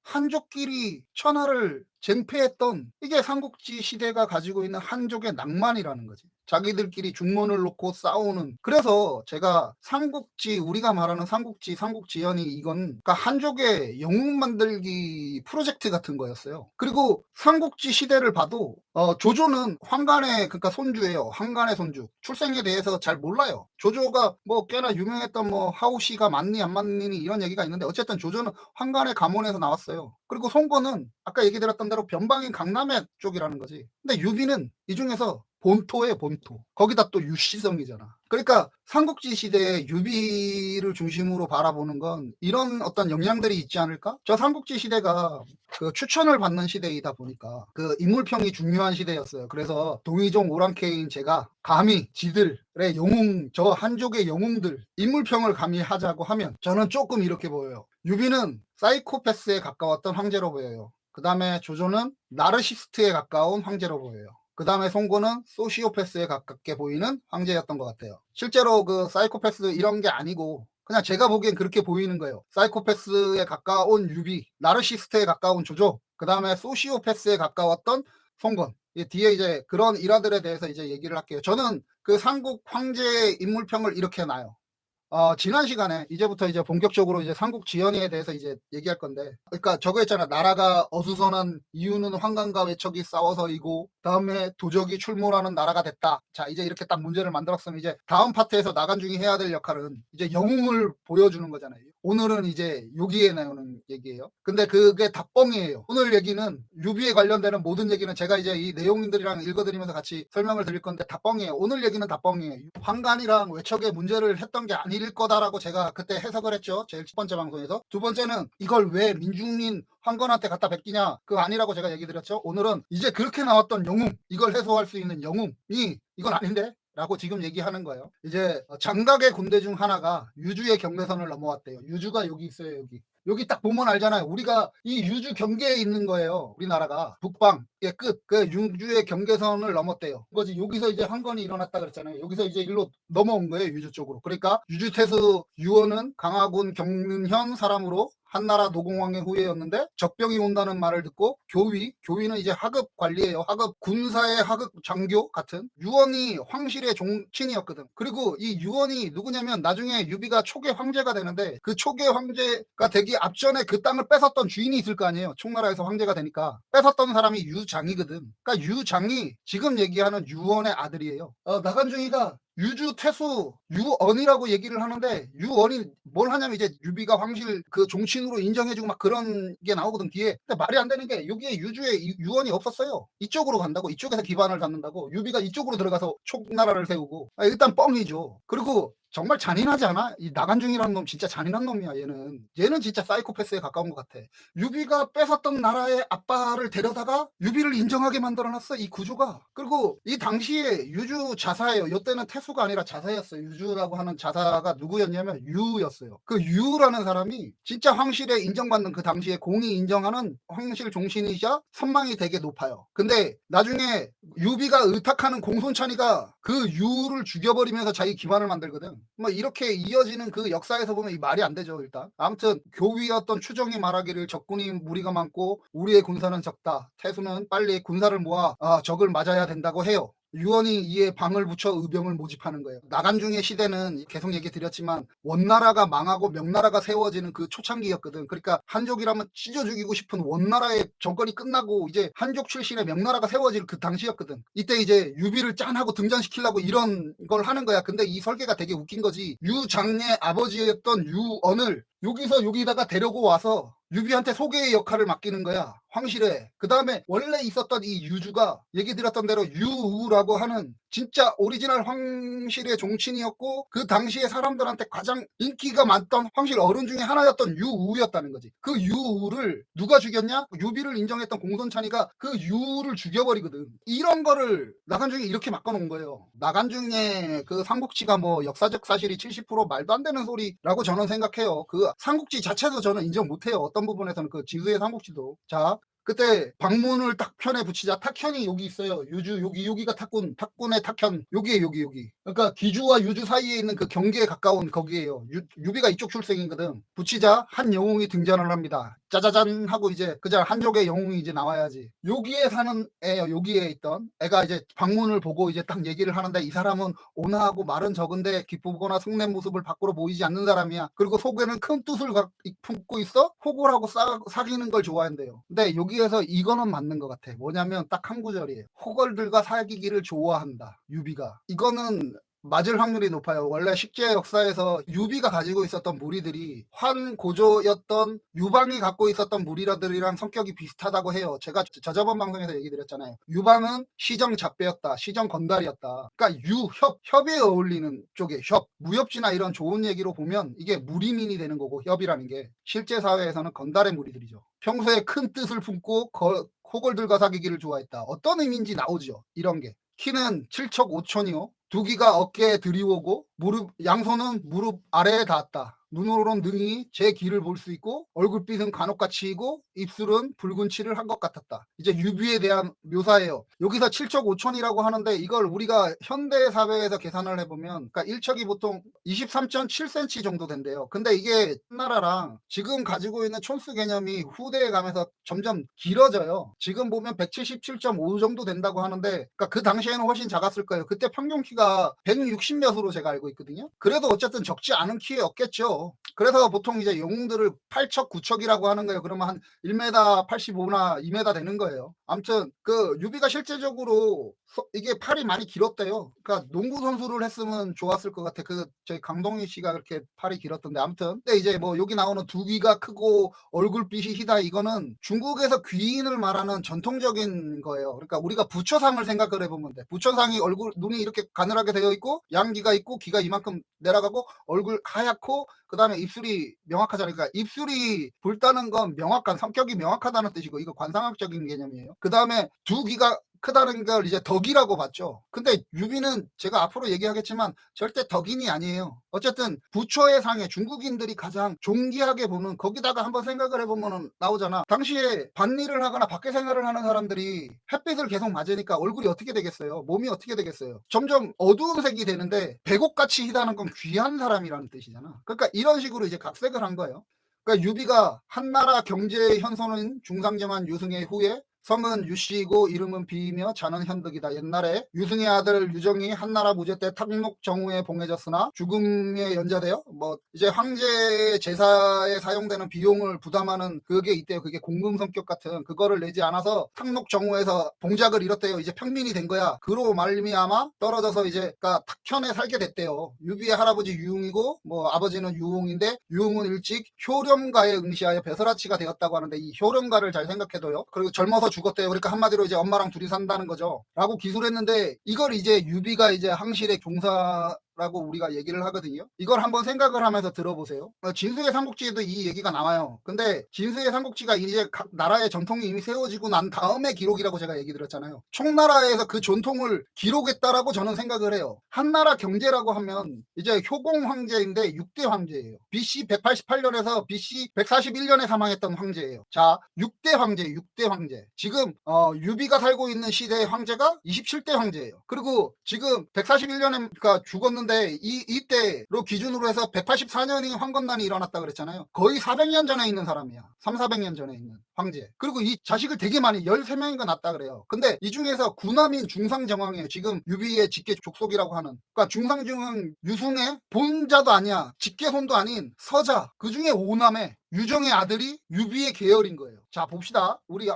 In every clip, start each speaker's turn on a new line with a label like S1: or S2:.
S1: 한족끼리 천하를 쟁패했던 이게 삼국지 시대가 가지고 있는 한족의 낭만이라는 거지. 자기들끼리 중문을 놓고 싸우는. 그래서 제가 삼국지, 우리가 말하는 삼국지, 삼국지연이 이건 그러니까 한족의 영웅 만들기 프로젝트 같은 거였어요. 그리고 삼국지 시대를 봐도 조조는 환관의 그러니까 손주예요. 환관의 손주. 출생에 대해서 잘 몰라요. 조조가 뭐 꽤나 유명했던 뭐 하우시가 맞니 안 맞니 이런 얘기가 있는데 어쨌든 조조는 환관의 가문에서 나왔어요. 그리고 송건은 아까 얘기 드렸던 대로 변방인 강남의 쪽이라는 거지. 근데 유비는 이 중에서 본토에 본토. 거기다 또 유시성이잖아. 그러니까 삼국지 시대에 유비를 중심으로 바라보는 건 이런 어떤 영향들이 있지 않을까? 저 삼국지 시대가 그 추천을 받는 시대이다 보니까 그 인물평이 중요한 시대였어요. 그래서 동의종 오랑캐인 제가 감히 지들의 영웅, 저 한족의 영웅들 인물평을 감히 하자고 하면 저는 조금 이렇게 보여요. 유비는 사이코패스에 가까웠던 황제로 보여요. 그 다음에 조조는 나르시스트에 가까운 황제로 보여요. 그 다음에 송고는 소시오패스에 가깝게 보이는 황제였던 것 같아요. 실제로 그 사이코패스 이런 게 아니고 그냥 제가 보기엔 그렇게 보이는 거예요. 사이코패스에 가까운 유비, 나르시스트에 가까운 조조, 그 다음에 소시오패스에 가까웠던 송건. 뒤에 이제 그런 일화들에 대해서 이제 얘기를 할게요. 저는 그 삼국 황제의 인물평을 이렇게 놔요. 지난 시간에 이제부터 이제 본격적으로 이제 삼국 지연에 대해서 이제 얘기할 건데, 그러니까 저거 있잖아. 나라가 어수선한 이유는 환관과 외척이 싸워서이고, 다음에 도적이 출몰하는 나라가 됐다. 자, 이제 이렇게 딱 문제를 만들었으면 이제 다음 파트에서 나간중이 해야 될 역할은 이제 영웅을 보여주는 거잖아요. 오늘은 이제 여기에 나오는 얘기예요. 근데 그게 다 뻥이에요. 오늘 얘기는 유비에 관련되는 모든 얘기는 제가 이제 이 내용들이랑 읽어드리면서 같이 설명을 드릴 건데 다 뻥이에요. 오늘 얘기는 다 뻥이에요. 환관이랑 외척의 문제를 했던 게 아닐 거다라고 제가 그때 해석을 했죠. 제일 첫 번째 방송에서. 두 번째는 이걸 왜 민중인 황건한테 갖다 베끼냐, 그거 아니라고 제가 얘기 드렸죠. 오늘은 이제 그렇게 나왔던 영웅, 이걸 해소할 수 있는 영웅이 이건 아닌데 라고 지금 얘기하는 거예요. 이제 장각의 군대 중 하나가 유주의 경계선을 넘어왔대요. 유주가 여기 있어요. 여기 딱 보면 알잖아요. 우리가 이 유주 경계에 있는 거예요. 우리나라가 북방의 끝, 그 유주의 경계선을 넘었대요. 그거지. 여기서 이제 한 건이 일어났다 그랬잖아요. 여기서 이제 일로 넘어온 거예요. 유주 쪽으로. 그러니까 유주태수 유언은 강화군 경륜현 사람으로 한나라 노공왕의 후예였는데 적병이 온다는 말을 듣고 교위는 이제 하급 관리예요. 하급 군사의 하급 장교 같은 유언이 황실의 종친이었거든. 그리고 이 유언이 누구냐면 나중에 유비가 초계 황제가 되는데 그 초계 황제가 되기 앞전에 그 땅을 뺏었던 주인이 있을 거 아니에요. 총나라에서 황제가 되니까 뺏었던 사람이 유장이거든. 그러니까 유장이 지금 얘기하는 유언의 아들이에요. 나간중이가 유주 태수 유언이라고 얘기를 하는데 유언이 뭘 하냐면 이제 유비가 황실 그 종친으로 인정해주고 막 그런 게 나오거든 뒤에. 근데 말이 안 되는 게 여기에 유주에 유언이 없었어요. 이쪽으로 간다고, 이쪽에서 기반을 잡는다고. 유비가 이쪽으로 들어가서 촉나라를 세우고. 일단 뻥이죠. 그리고 정말 잔인하지 않아? 이 나간중이라는 놈 진짜 잔인한 놈이야. 얘는 진짜 사이코패스에 가까운 것 같아. 유비가 뺏었던 나라의 아빠를 데려다가 유비를 인정하게 만들어놨어, 이 구조가. 그리고 이 당시에 유주 자사예요. 이때는 태수가 아니라 자사였어요. 유주라고 하는 자사가 누구였냐면 유였어요. 그 유라는 사람이 진짜 황실에 인정받는, 그 당시에 공이 인정하는 황실 종신이자 선망이 되게 높아요. 근데 나중에 유비가 의탁하는 공손찬이가 그 유를 죽여버리면서 자기 기반을 만들거든. 뭐 이렇게 이어지는 그 역사에서 보면 이 말이 안 되죠. 일단 아무튼 교위였던 추정이 말하기를 적군이 무리가 많고 우리의 군사는 적다. 태수는 빨리 군사를 모아 적을 맞아야 된다고 해요. 유언이 이에 방을 붙여 의병을 모집하는 거예요. 나간중의 시대는 계속 얘기 드렸지만 원나라가 망하고 명나라가 세워지는 그 초창기였거든. 그러니까 한족이라면 찢어 죽이고 싶은 원나라의 정권이 끝나고 이제 한족 출신의 명나라가 세워질 그 당시였거든. 이때 이제 유비를 짠하고 등장시키려고 이런 걸 하는 거야. 근데 이 설계가 되게 웃긴 거지. 유장의 아버지였던 유언을 여기서 여기다가 데려고 와서 유비한테 소개의 역할을 맡기는 거야. 황실에. 그 다음에 원래 있었던 이 유주가 얘기 드렸던 대로 유우라고 하는 진짜 오리지널 황실의 종친이었고 그 당시에 사람들한테 가장 인기가 많던 황실 어른 중에 하나였던 유우였다는 거지. 그 유우를 누가 죽였냐? 유비를 인정했던 공손찬이가 그 유우를 죽여버리거든. 이런 거를 나간중이 이렇게 바꿔놓은 거예요. 나간중의 그 삼국지가 뭐 역사적 사실이 70% 말도 안 되는 소리라고 저는 생각해요. 그 삼국지 자체도 저는 인정 못해요. 어떤 부분에서는 그 지수의 삼국지도. 자, 그때 방문을 딱 편에 붙이자. 탁현이 여기 있어요. 유주 여기가 탁군, 탁군의 탁현 여기에 여기. 그러니까 기주와 유주 사이에 있는 그 경계에 가까운 거기에요. 유비가 이쪽 출생이거든. 붙이자 한 영웅이 등장을 합니다. 짜자잔 하고 이제 그냥 한족의 영웅이 이제 나와야지. 여기에 사는 애요. 여기에 있던 애가 이제 방문을 보고 이제 딱 얘기를 하는데 이 사람은 온화하고 말은 적은데 기쁘거나 성낸 모습을 밖으로 보이지 않는 사람이야. 그리고 속에는 큰 뜻을 품고 있어. 호구라고 사귀는 걸 좋아한대요. 근데 여기에서 이거는 맞는 것 같아. 뭐냐면 딱 한 구절이에요. 호걸들과 사귀기를 좋아한다. 유비가. 이거는 맞을 확률이 높아요. 원래 식재 역사에서 유비가 가지고 있었던 무리들이 환고조였던 유방이 갖고 있었던 무리들이랑 성격이 비슷하다고 해요. 제가 저저번 방송에서 얘기 드렸잖아요. 유방은 시정 잡배였다. 시정 건달이었다. 그러니까 협에 어울리는 쪽에 무협지나 이런 좋은 얘기로 보면 이게 무리민이 되는 거고 협이라는 게 실제 사회에서는 건달의 무리들이죠. 평소에 큰 뜻을 품고 호걸들과 사귀기를 좋아했다. 어떤 의미인지 나오죠. 이런 게. 키는 7척 5천이요. 두기가 어깨에 들이오고 양손은 무릎 아래에 닿았다. 눈으로는 능히 제 길을 볼 수 있고 얼굴빛은 간혹같이이고 입술은 붉은 칠을 한 것 같았다. 이제 유비에 대한 묘사예요. 여기서 7척 5천이라고 하는데 이걸 우리가 현대 사회에서 계산을 해보면 그러니까 1척이 보통 23.7cm 정도 된대요. 근데 이게 한나라랑 지금 가지고 있는 촌수 개념이 후대에 가면서 점점 길어져요. 지금 보면 177.5 정도 된다고 하는데 그러니까 그 당시에는 훨씬 작았을 거예요. 그때 평균 키가 160몇으로 제가 알고 있거든요. 그래도 어쨌든 적지 않은 키였겠죠. 그래서 보통 이제 영웅들을 8척, 9척이라고 하는 거예요. 그러면 한 1m 85나 2m 되는 거예요. 아무튼 그 유비가 실제적으로 이게 팔이 많이 길었대요. 그러니까 농구 선수를 했으면 좋았을 것 같아. 저희 강동희 씨가 그렇게 팔이 길었던데 아무튼 근데 이제 뭐 여기 나오는 두 귀가 크고 얼굴빛이 희다 이거는 중국에서 귀인을 말하는 전통적인 거예요. 그러니까 우리가 부처상을 생각을 해보면 돼. 부처상이 눈이 이렇게 가늘하게 되어 있고 양귀가 있고 귀가 이만큼 내려가고 얼굴 하얗고 그 다음에 입술이 명확하잖아요. 그러니까 입술이 붉다는 건 명확한 성격이 명확하다는 뜻이고 이거 관상학적인 개념이에요. 그 다음에 두 귀가 크다는 걸 이제 덕이라고 봤죠. 근데 유비는 제가 앞으로 얘기하겠지만 절대 덕인이 아니에요. 어쨌든 부처의 상에 중국인들이 가장 존귀하게 보는 거기다가 한번 생각을 해보면 나오잖아. 당시에 밭일을 하거나 밖에 생활을 하는 사람들이 햇빛을 계속 맞으니까 얼굴이 어떻게 되겠어요? 몸이 어떻게 되겠어요? 점점 어두운 색이 되는데 백옥같이 희다는 건 귀한 사람이라는 뜻이잖아. 그러니까 이런 식으로 이제 각색을 한 거예요. 그러니까 유비가 한나라 경제의 현손인 중상정한 유승의 후에 성은 유씨이고 이름은 비이며 자는 현득이다. 옛날에 유승의 아들 유정이 한나라 무제 때 탁록 정우에 봉해졌으나 죽음에 연좌되어 뭐 이제 황제 제사에 사용되는 비용을 부담하는 그게 있대요. 그게 공금 성격 같은 그거를 내지 않아서 탁록 정우에서 봉작을 잃었대요. 이제 평민이 된 거야. 그로 말미암아 떨어져서 이제 그러니까 탁현에 살게 됐대요. 유비의 할아버지 유웅이고 뭐 아버지는 유웅인데 유웅은 일찍 효령가에 응시하여 배설아치가 되었다고 하는데 이 효령가를 잘 생각해둬요. 그리고 젊어서 죽었대요. 그러니까 한마디로 이제 엄마랑 둘이 산다는 거죠. 라고 기술했는데 이걸 이제 유비가 이제 항실의 종사라고 우리가 얘기를 하거든요. 이걸 한번 생각을 하면서 들어보세요. 진수의 삼국지에도 이 얘기가 나와요. 근데 진수의 삼국지가 이제 각 나라의 전통이 이미 세워지고 난 다음에 기록이라고 제가 얘기 드렸잖아요. 총나라에서 그 전통을 기록했다라고 저는 생각을 해요. 한나라 경제라고 하면 이제 효공 황제인데 6대 황제예요. BC 188년에서 BC 141년에 사망했던 황제예요. 자, 6대 황제. 지금 유비가 살고 있는 시대의 황제가 27대 황제예요. 그리고 지금 141년에 그러니까 죽었는데 이때로 기준으로 해서 184년이 황건난이 일어났다 그랬잖아요. 거의 400년 전에 있는 사람이야. 400년 전에 있는 황제. 그리고 이 자식을 되게 많이 13명인가 낳았다 그래요. 근데 이 중에서 구남인 중상정왕이에요. 지금 유비의 직계 족속이라고 하는. 그러니까 중상정왕 유승의 본자도 아니야. 직계손도 아닌 서자. 그 중에 5남에 유정의 아들이 유비의 계열인 거예요. 자 봅시다. 우리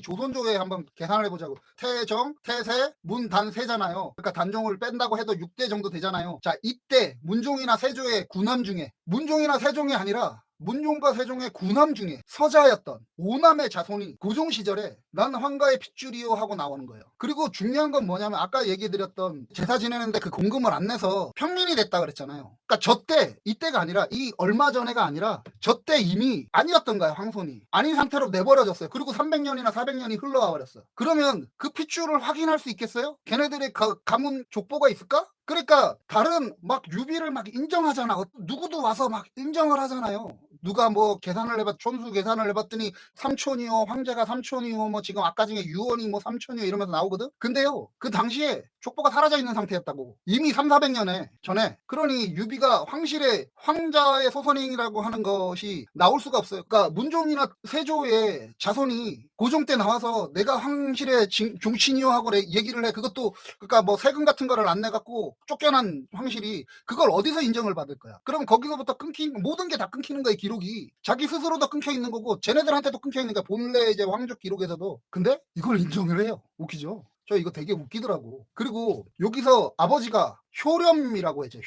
S1: 조선조에 한번 계산을 해보자고. 태정, 태세, 문단 세잖아요. 그러니까 단종을 뺀다고 해도 6대 정도 되잖아요. 자 이때 문종이나 세조의 구남 중에 문종이나 세종이 아니라 문종과 세종의 구남 중에 서자였던 5남의 자손이 고종 시절에 난 황가의 핏줄이요 하고 나오는 거예요. 그리고 중요한 건 뭐냐면 아까 얘기드렸던 제사 지내는데 그 공금을 안 내서 평민이 됐다 그랬잖아요. 그러니까 저때 이때가 아니라 이 얼마 전에가 아니라 저때 이미 아니었던 거야. 황손이 아닌 상태로 내버려졌어요. 그리고 300년이나 400년이 흘러와 버렸어. 그러면 그 핏줄을 확인할 수 있겠어요? 걔네들의 가문 족보가 있을까? 그러니까 다른 막 유비를 막 인정하잖아. 누구도 와서 막 인정을 하잖아요. 누가 뭐 계산을 해봤 촌수 계산을 해봤더니 삼촌이요, 황제가 삼촌이요, 뭐 지금 아까 중에 유언이 뭐 삼촌이요 이러면서 나오거든. 근데요, 그 당시에 족보가 사라져 있는 상태였다고. 이미 300~400년 전에. 그러니 유비가 황실의 황자의 소선행이라고 하는 것이 나올 수가 없어요. 그러니까 문종이나 세조의 자손이 고종 때 나와서 내가 황실의 종친이요 하고 얘기를 해. 그것도 그러니까 뭐 세금 같은 거를 안 내갖고 쫓겨난 황실이 그걸 어디서 인정을 받을 거야. 그럼 거기서부터 모든 게 다 끊기는 거예요. 기록이. 자기 스스로도 끊겨 있는 거고 쟤네들한테도 끊겨 있는 거야. 본래 이제 왕족 기록에서도. 근데 이걸 인정을 해요. 웃기죠. 저 이거 되게 웃기더라고. 그리고 여기서 아버지가 효렴이라고 했죠.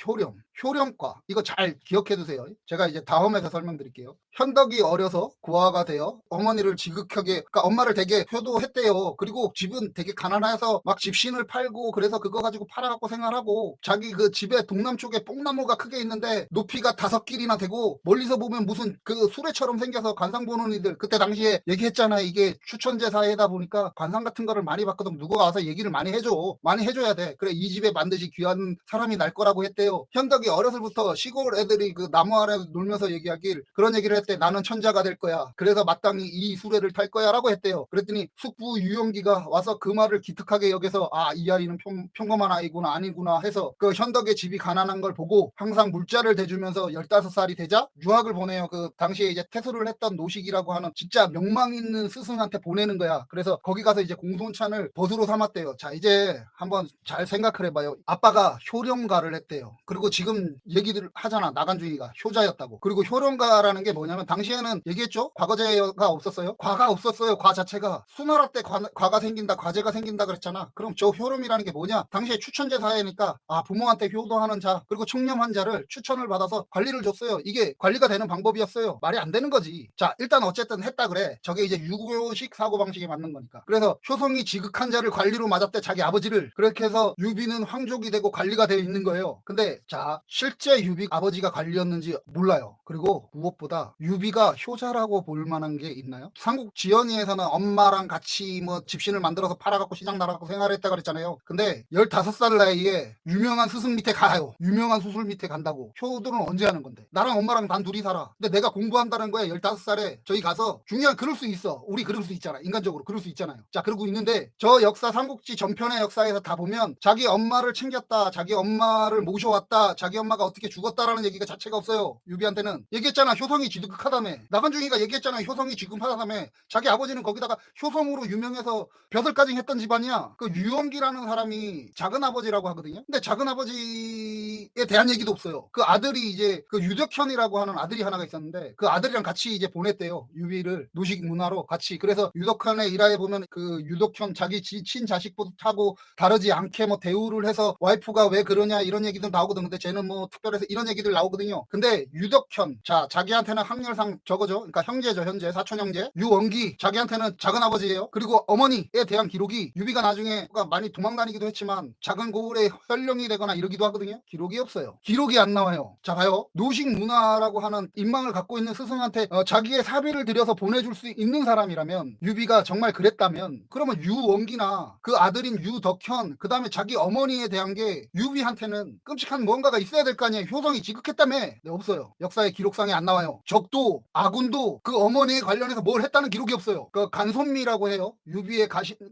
S1: 효렴과. 이거 잘 기억해 두세요. 제가 이제 다음에서 설명드릴게요. 현덕이 어려서 고아가 되어 어머니를 지극하게, 그러니까 엄마를 되게 효도했대요. 그리고 집은 되게 가난해서 막 집신을 팔고, 그래서 그거 가지고 팔아갖고 생활하고, 자기 그 집에 동남쪽에 뽕나무가 크게 있는데 높이가 5길이나 되고, 멀리서 보면 무슨 그 수레처럼 생겨서 관상 보는 이들, 그때 당시에 얘기했잖아요. 이게 추천제 사회다 보니까 관상 같은 거를 많이 받거든. 누가 와서 얘기를 많이 해줘. 많이 해줘야 돼. 그래, 이 집에 반드시 귀한 사람이 날 거라고 했대요. 현덕이 어렸을부터 시골 애들이 그 나무 아래 놀면서 얘기하길, 그런 얘기를 했대. 나는 천자가 될 거야. 그래서 마땅히 이 수레를 탈 거야 라고 했대요. 그랬더니 숙부 유영기가 와서 그 말을 기특하게 여겨서, 아, 이 아이는 평범한 아이구나, 아니구나 해서 그 현덕의 집이 가난한 걸 보고 항상 물자를 대주면서 15살이 되자 유학을 보내요. 그 당시에 이제 태수를 했던 노식이라고 하는 진짜 명망 있는 스승한테 보내는 거야. 그래서 거기 가서 이제 공손찬을 벗으로 삼았대요. 자, 이제 한번 잘 생각을 해봐요. 아빠가 효령가를 했대요. 그리고 지금 얘기들 하잖아. 나간중이가 효자였다고. 그리고 효령가라는 게 뭐냐면, 당시에는 얘기했죠. 과거제가 없었어요. 과가 없었어요. 과 자체가. 수나라 때 과가 생긴다, 과제가 생긴다 그랬잖아. 그럼 저 효령이라는 게 뭐냐? 당시에 추천제 사회니까, 아, 부모한테 효도하는 자, 그리고 청렴한 자를 추천을 받아서 관리를 줬어요. 이게 관리가 되는 방법이었어요. 말이 안 되는 거지. 자, 일단 어쨌든 했다 그래. 저게 이제 유교식 사고방식에 맞는 거니까. 그래서 효성이 지극한 자를 관리로 맞았대, 자기 아버지를. 그렇게 해서 유비는 황족이 되고 관리가 되어 있는 거예요. 근데 자, 실제 유비 아버지가 관리였는지 몰라요. 그리고 무엇보다 유비가 효자라고 볼 만한 게 있나요? 삼국 지연이에서는 엄마랑 같이 뭐 집신을 만들어서 팔아갖고 시장 나가고 생활했다 그랬잖아요. 근데 15살 나이에 유명한 스승 밑에 가요. 유명한 수술 밑에 간다고. 효도는 언제 하는 건데? 나랑 엄마랑 단 둘이 살아. 근데 내가 공부한다는 거야. 15살에 저기 가서. 중요한, 그럴 수 있어. 우리 그럴 수 있잖아. 인간적으로 그럴 수 있잖아요. 자, 그러고 있는데 저 역사, 삼국지 전편의 역사에서 다 보면 자기 엄마를 챙겼다, 자기 엄마를 모셔왔다, 자기 엄마가 어떻게 죽었다라는 얘기가 자체가 없어요. 유비한테는. 얘기했잖아. 효성이 지극하다며. 나간중이가 얘기했잖아. 효성이 지극하다며. 자기 아버지는 거기다가 효성으로 유명해서 벼슬까지 했던 집안이야. 그 유영기라는 사람이 작은아버지라고 하거든요. 근데 작은아버지에 대한 얘기도 없어요. 그 아들이 이제 그 유덕현이라고 하는 아들이 하나가 있었는데, 그 아들이랑 같이 이제 보냈대요. 유비를 노식 문화로 같이. 그래서 유덕현의 일화에 보면 그 유덕현 자기 친자식하고 다르지 않게 뭐 대우를 해서 와이프가 왜 그러냐 이런 얘기도 나오거든. 근데 쟤는 뭐 특별해서 이런 얘기들 나오거든요. 근데 유덕현, 자, 자기한테는 학렬상 저거죠. 그러니까 형제죠. 현재 사촌 형제. 유원기, 자기한테는 작은아버지예요. 그리고 어머니에 대한 기록이, 유비가 나중에 많이 도망다니기도 했지만 작은 고을에 현령이 되거나 이러기도 하거든요. 기록이 없어요. 기록이 안 나와요. 자, 봐요. 노식 문화라고 하는 인망을 갖고 있는 스승한테 자기의 사비를 들여서 보내줄 수 있는 사람이라면, 유비가 정말 그랬다면, 그러면 유원기나 그 아들인 유덕현, 그 다음에 자기 어머니에 대한 게 유비한테는 끔찍한 뭔가가 있어야 될 거 아니에요. 효성이 지극했다며. 네, 없어요. 역사의 기록상에 안 나와요. 적도 아군도 그 어머니에 관련해서 뭘 했다는 기록이 없어요. 그 간손미라고 해요. 유비의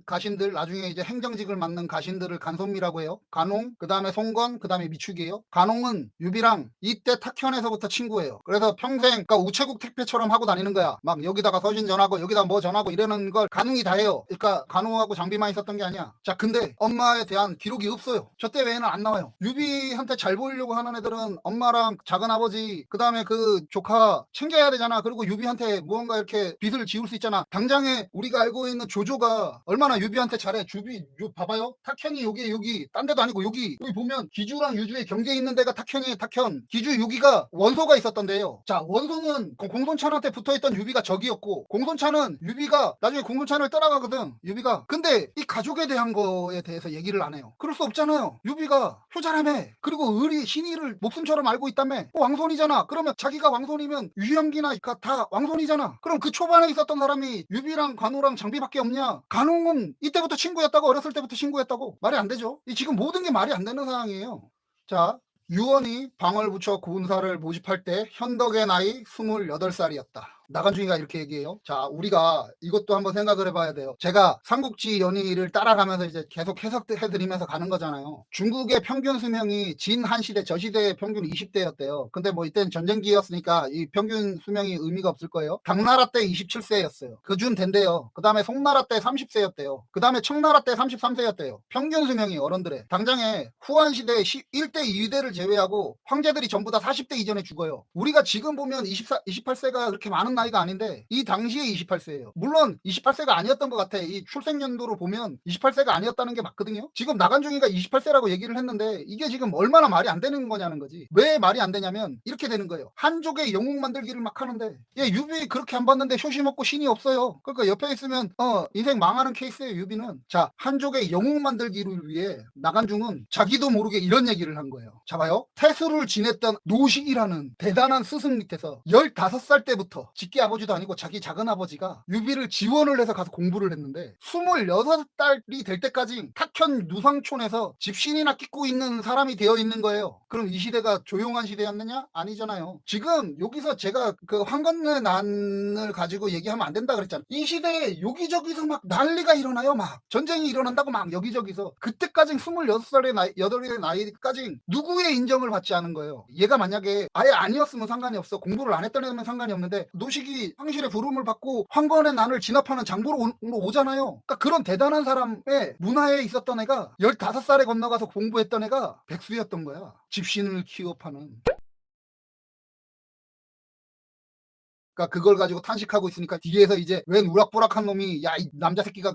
S1: 가신들, 나중에 이제 행정직을 맡는 가신들을 간손미라고 해요. 간홍, 그 다음에 송건, 그 다음에 미축이에요. 간홍은 유비랑 이때 탁현에서부터 친구예요. 그래서 평생, 그러니까 우체국 택배처럼 하고 다니는 거야. 막 여기다가 서신 전하고 여기다 뭐 전하고 이러는 걸 간홍이 다 해요. 그러니까 간홍하고 장비만 있었던 게 아니야. 자, 근데 엄마에 대한 기록이 없어요. 저 때 외에는 안 나와요. 유비한테 잘 보이려고 하는 애들은 엄마랑 작은아버지, 그 다음에 그 조카 챙겨야 되잖아. 그리고 유비한테 무언가 이렇게 빚을 지울 수 있잖아. 당장에 우리가 알고 있는 조조가 얼마나 유비한테 잘해. 봐봐요. 탁현이 여기 딴 데도 아니고 여기 보면 기주랑 유주의 경계에 있는 데가 탁현이에요. 탁현. 기주 유기가 원소가 있었던데요. 자, 원소는 공손찬한테 붙어있던 유비가 적이었고, 공손찬은 유비가 나중에 공손찬을 떠나가거든. 유비가. 근데 이 가족에 대한 거에 대해서 얘기를 안 해요. 그럴 수 없잖아요. 유비가 효자라며. 그리고 을이 신의를 목숨처럼 알고 있다며. 왕손이잖아. 그러면 자기가 왕손이면 유영기나 다 왕손이잖아. 그럼 그 초반에 있었던 사람이 유비랑 관우랑 장비밖에 없냐? 간홍은 이때부터 친구였다고, 어렸을 때부터 친구였다고. 말이 안 되죠. 이 지금 모든 게 말이 안 되는 상황이에요. 자, 유언이 방울부처 군사를 모집할 때 현덕의 나이 28살이었다. 나간중이가 이렇게 얘기해요. 자, 우리가 이것도 한번 생각을 해봐야 돼요. 제가 삼국지 연의를 따라가면서 이제 계속 해석해드리면서 가는 거잖아요. 중국의 평균 수명이 진 한 시대, 저 시대의 평균 20대였대요. 근데 뭐 이때는 전쟁기였으니까 이 평균 수명이 의미가 없을 거예요. 당나라 때 27세였어요. 그준 된대요. 그 다음에 송나라 때 30세였대요. 그 다음에 청나라 때 33세였대요. 평균 수명이 어른들의. 당장에 후한 시대 1대 2대를 제외하고 황제들이 전부 다 40대 이전에 죽어요. 우리가 지금 보면 28세가 그렇게 많은 나이가 아닌데 이 당시에 28세예요. 물론 28세가 아니었던 것 같아. 이 출생연도로 보면 28세가 아니었다는 게 맞거든요. 지금 나간중이가 28세라고 얘기를 했는데 이게 지금 얼마나 말이 안 되는 거냐는 거지. 왜 말이 안 되냐면 이렇게 되는 거예요. 한족의 영웅 만들기를 막 하는데 얘 유비 그렇게 안 봤는데 효심 없고 신이 없어요. 그러니까 옆에 있으면 인생 망하는 케이스예요. 유비는. 자, 한족의 영웅 만들기를 위해 나간중은 자기도 모르게 이런 얘기를 한 거예요. 자, 봐요. 태수를 지냈던 노식이라는 대단한 스승 밑에서 15살 때부터 직계 아버지도 아니고 자기 작은 아버지가 유비를 지원을 해서 가서 공부를 했는데 26살이 될 때까지 탁현 누상촌에서 집신이나 끼고 있는 사람이 되어 있는 거예요. 그럼 이 시대가 조용한 시대였느냐? 아니잖아요. 지금 여기서 제가 그 황건의 난을 가지고 얘기하면 안 된다 그랬잖아요. 이 시대에 여기저기서 막 난리가 일어나요. 막 전쟁이 일어난다고 막 여기저기서. 그때까지 26살의 나이, 8살의 나이까지 누구의 인정을 받지 않은 거예요. 얘가 만약에 아예 아니었으면 상관이 없어. 공부를 안 했던 애면 상관이 없는데 노식이 황실의 부름을 받고 황건의 난을 진압하는 장보러 오잖아요. 그러니까 그런 대단한 사람의 문화에 있었던 애가 15살에 건너가서 공부했던 애가 백수였던 거야. 집신을 키워파는. 그러니까 그걸 가지고 탄식하고 있으니까 뒤에서 이제 웬 우락부락한 놈이 야 이 남자 새끼가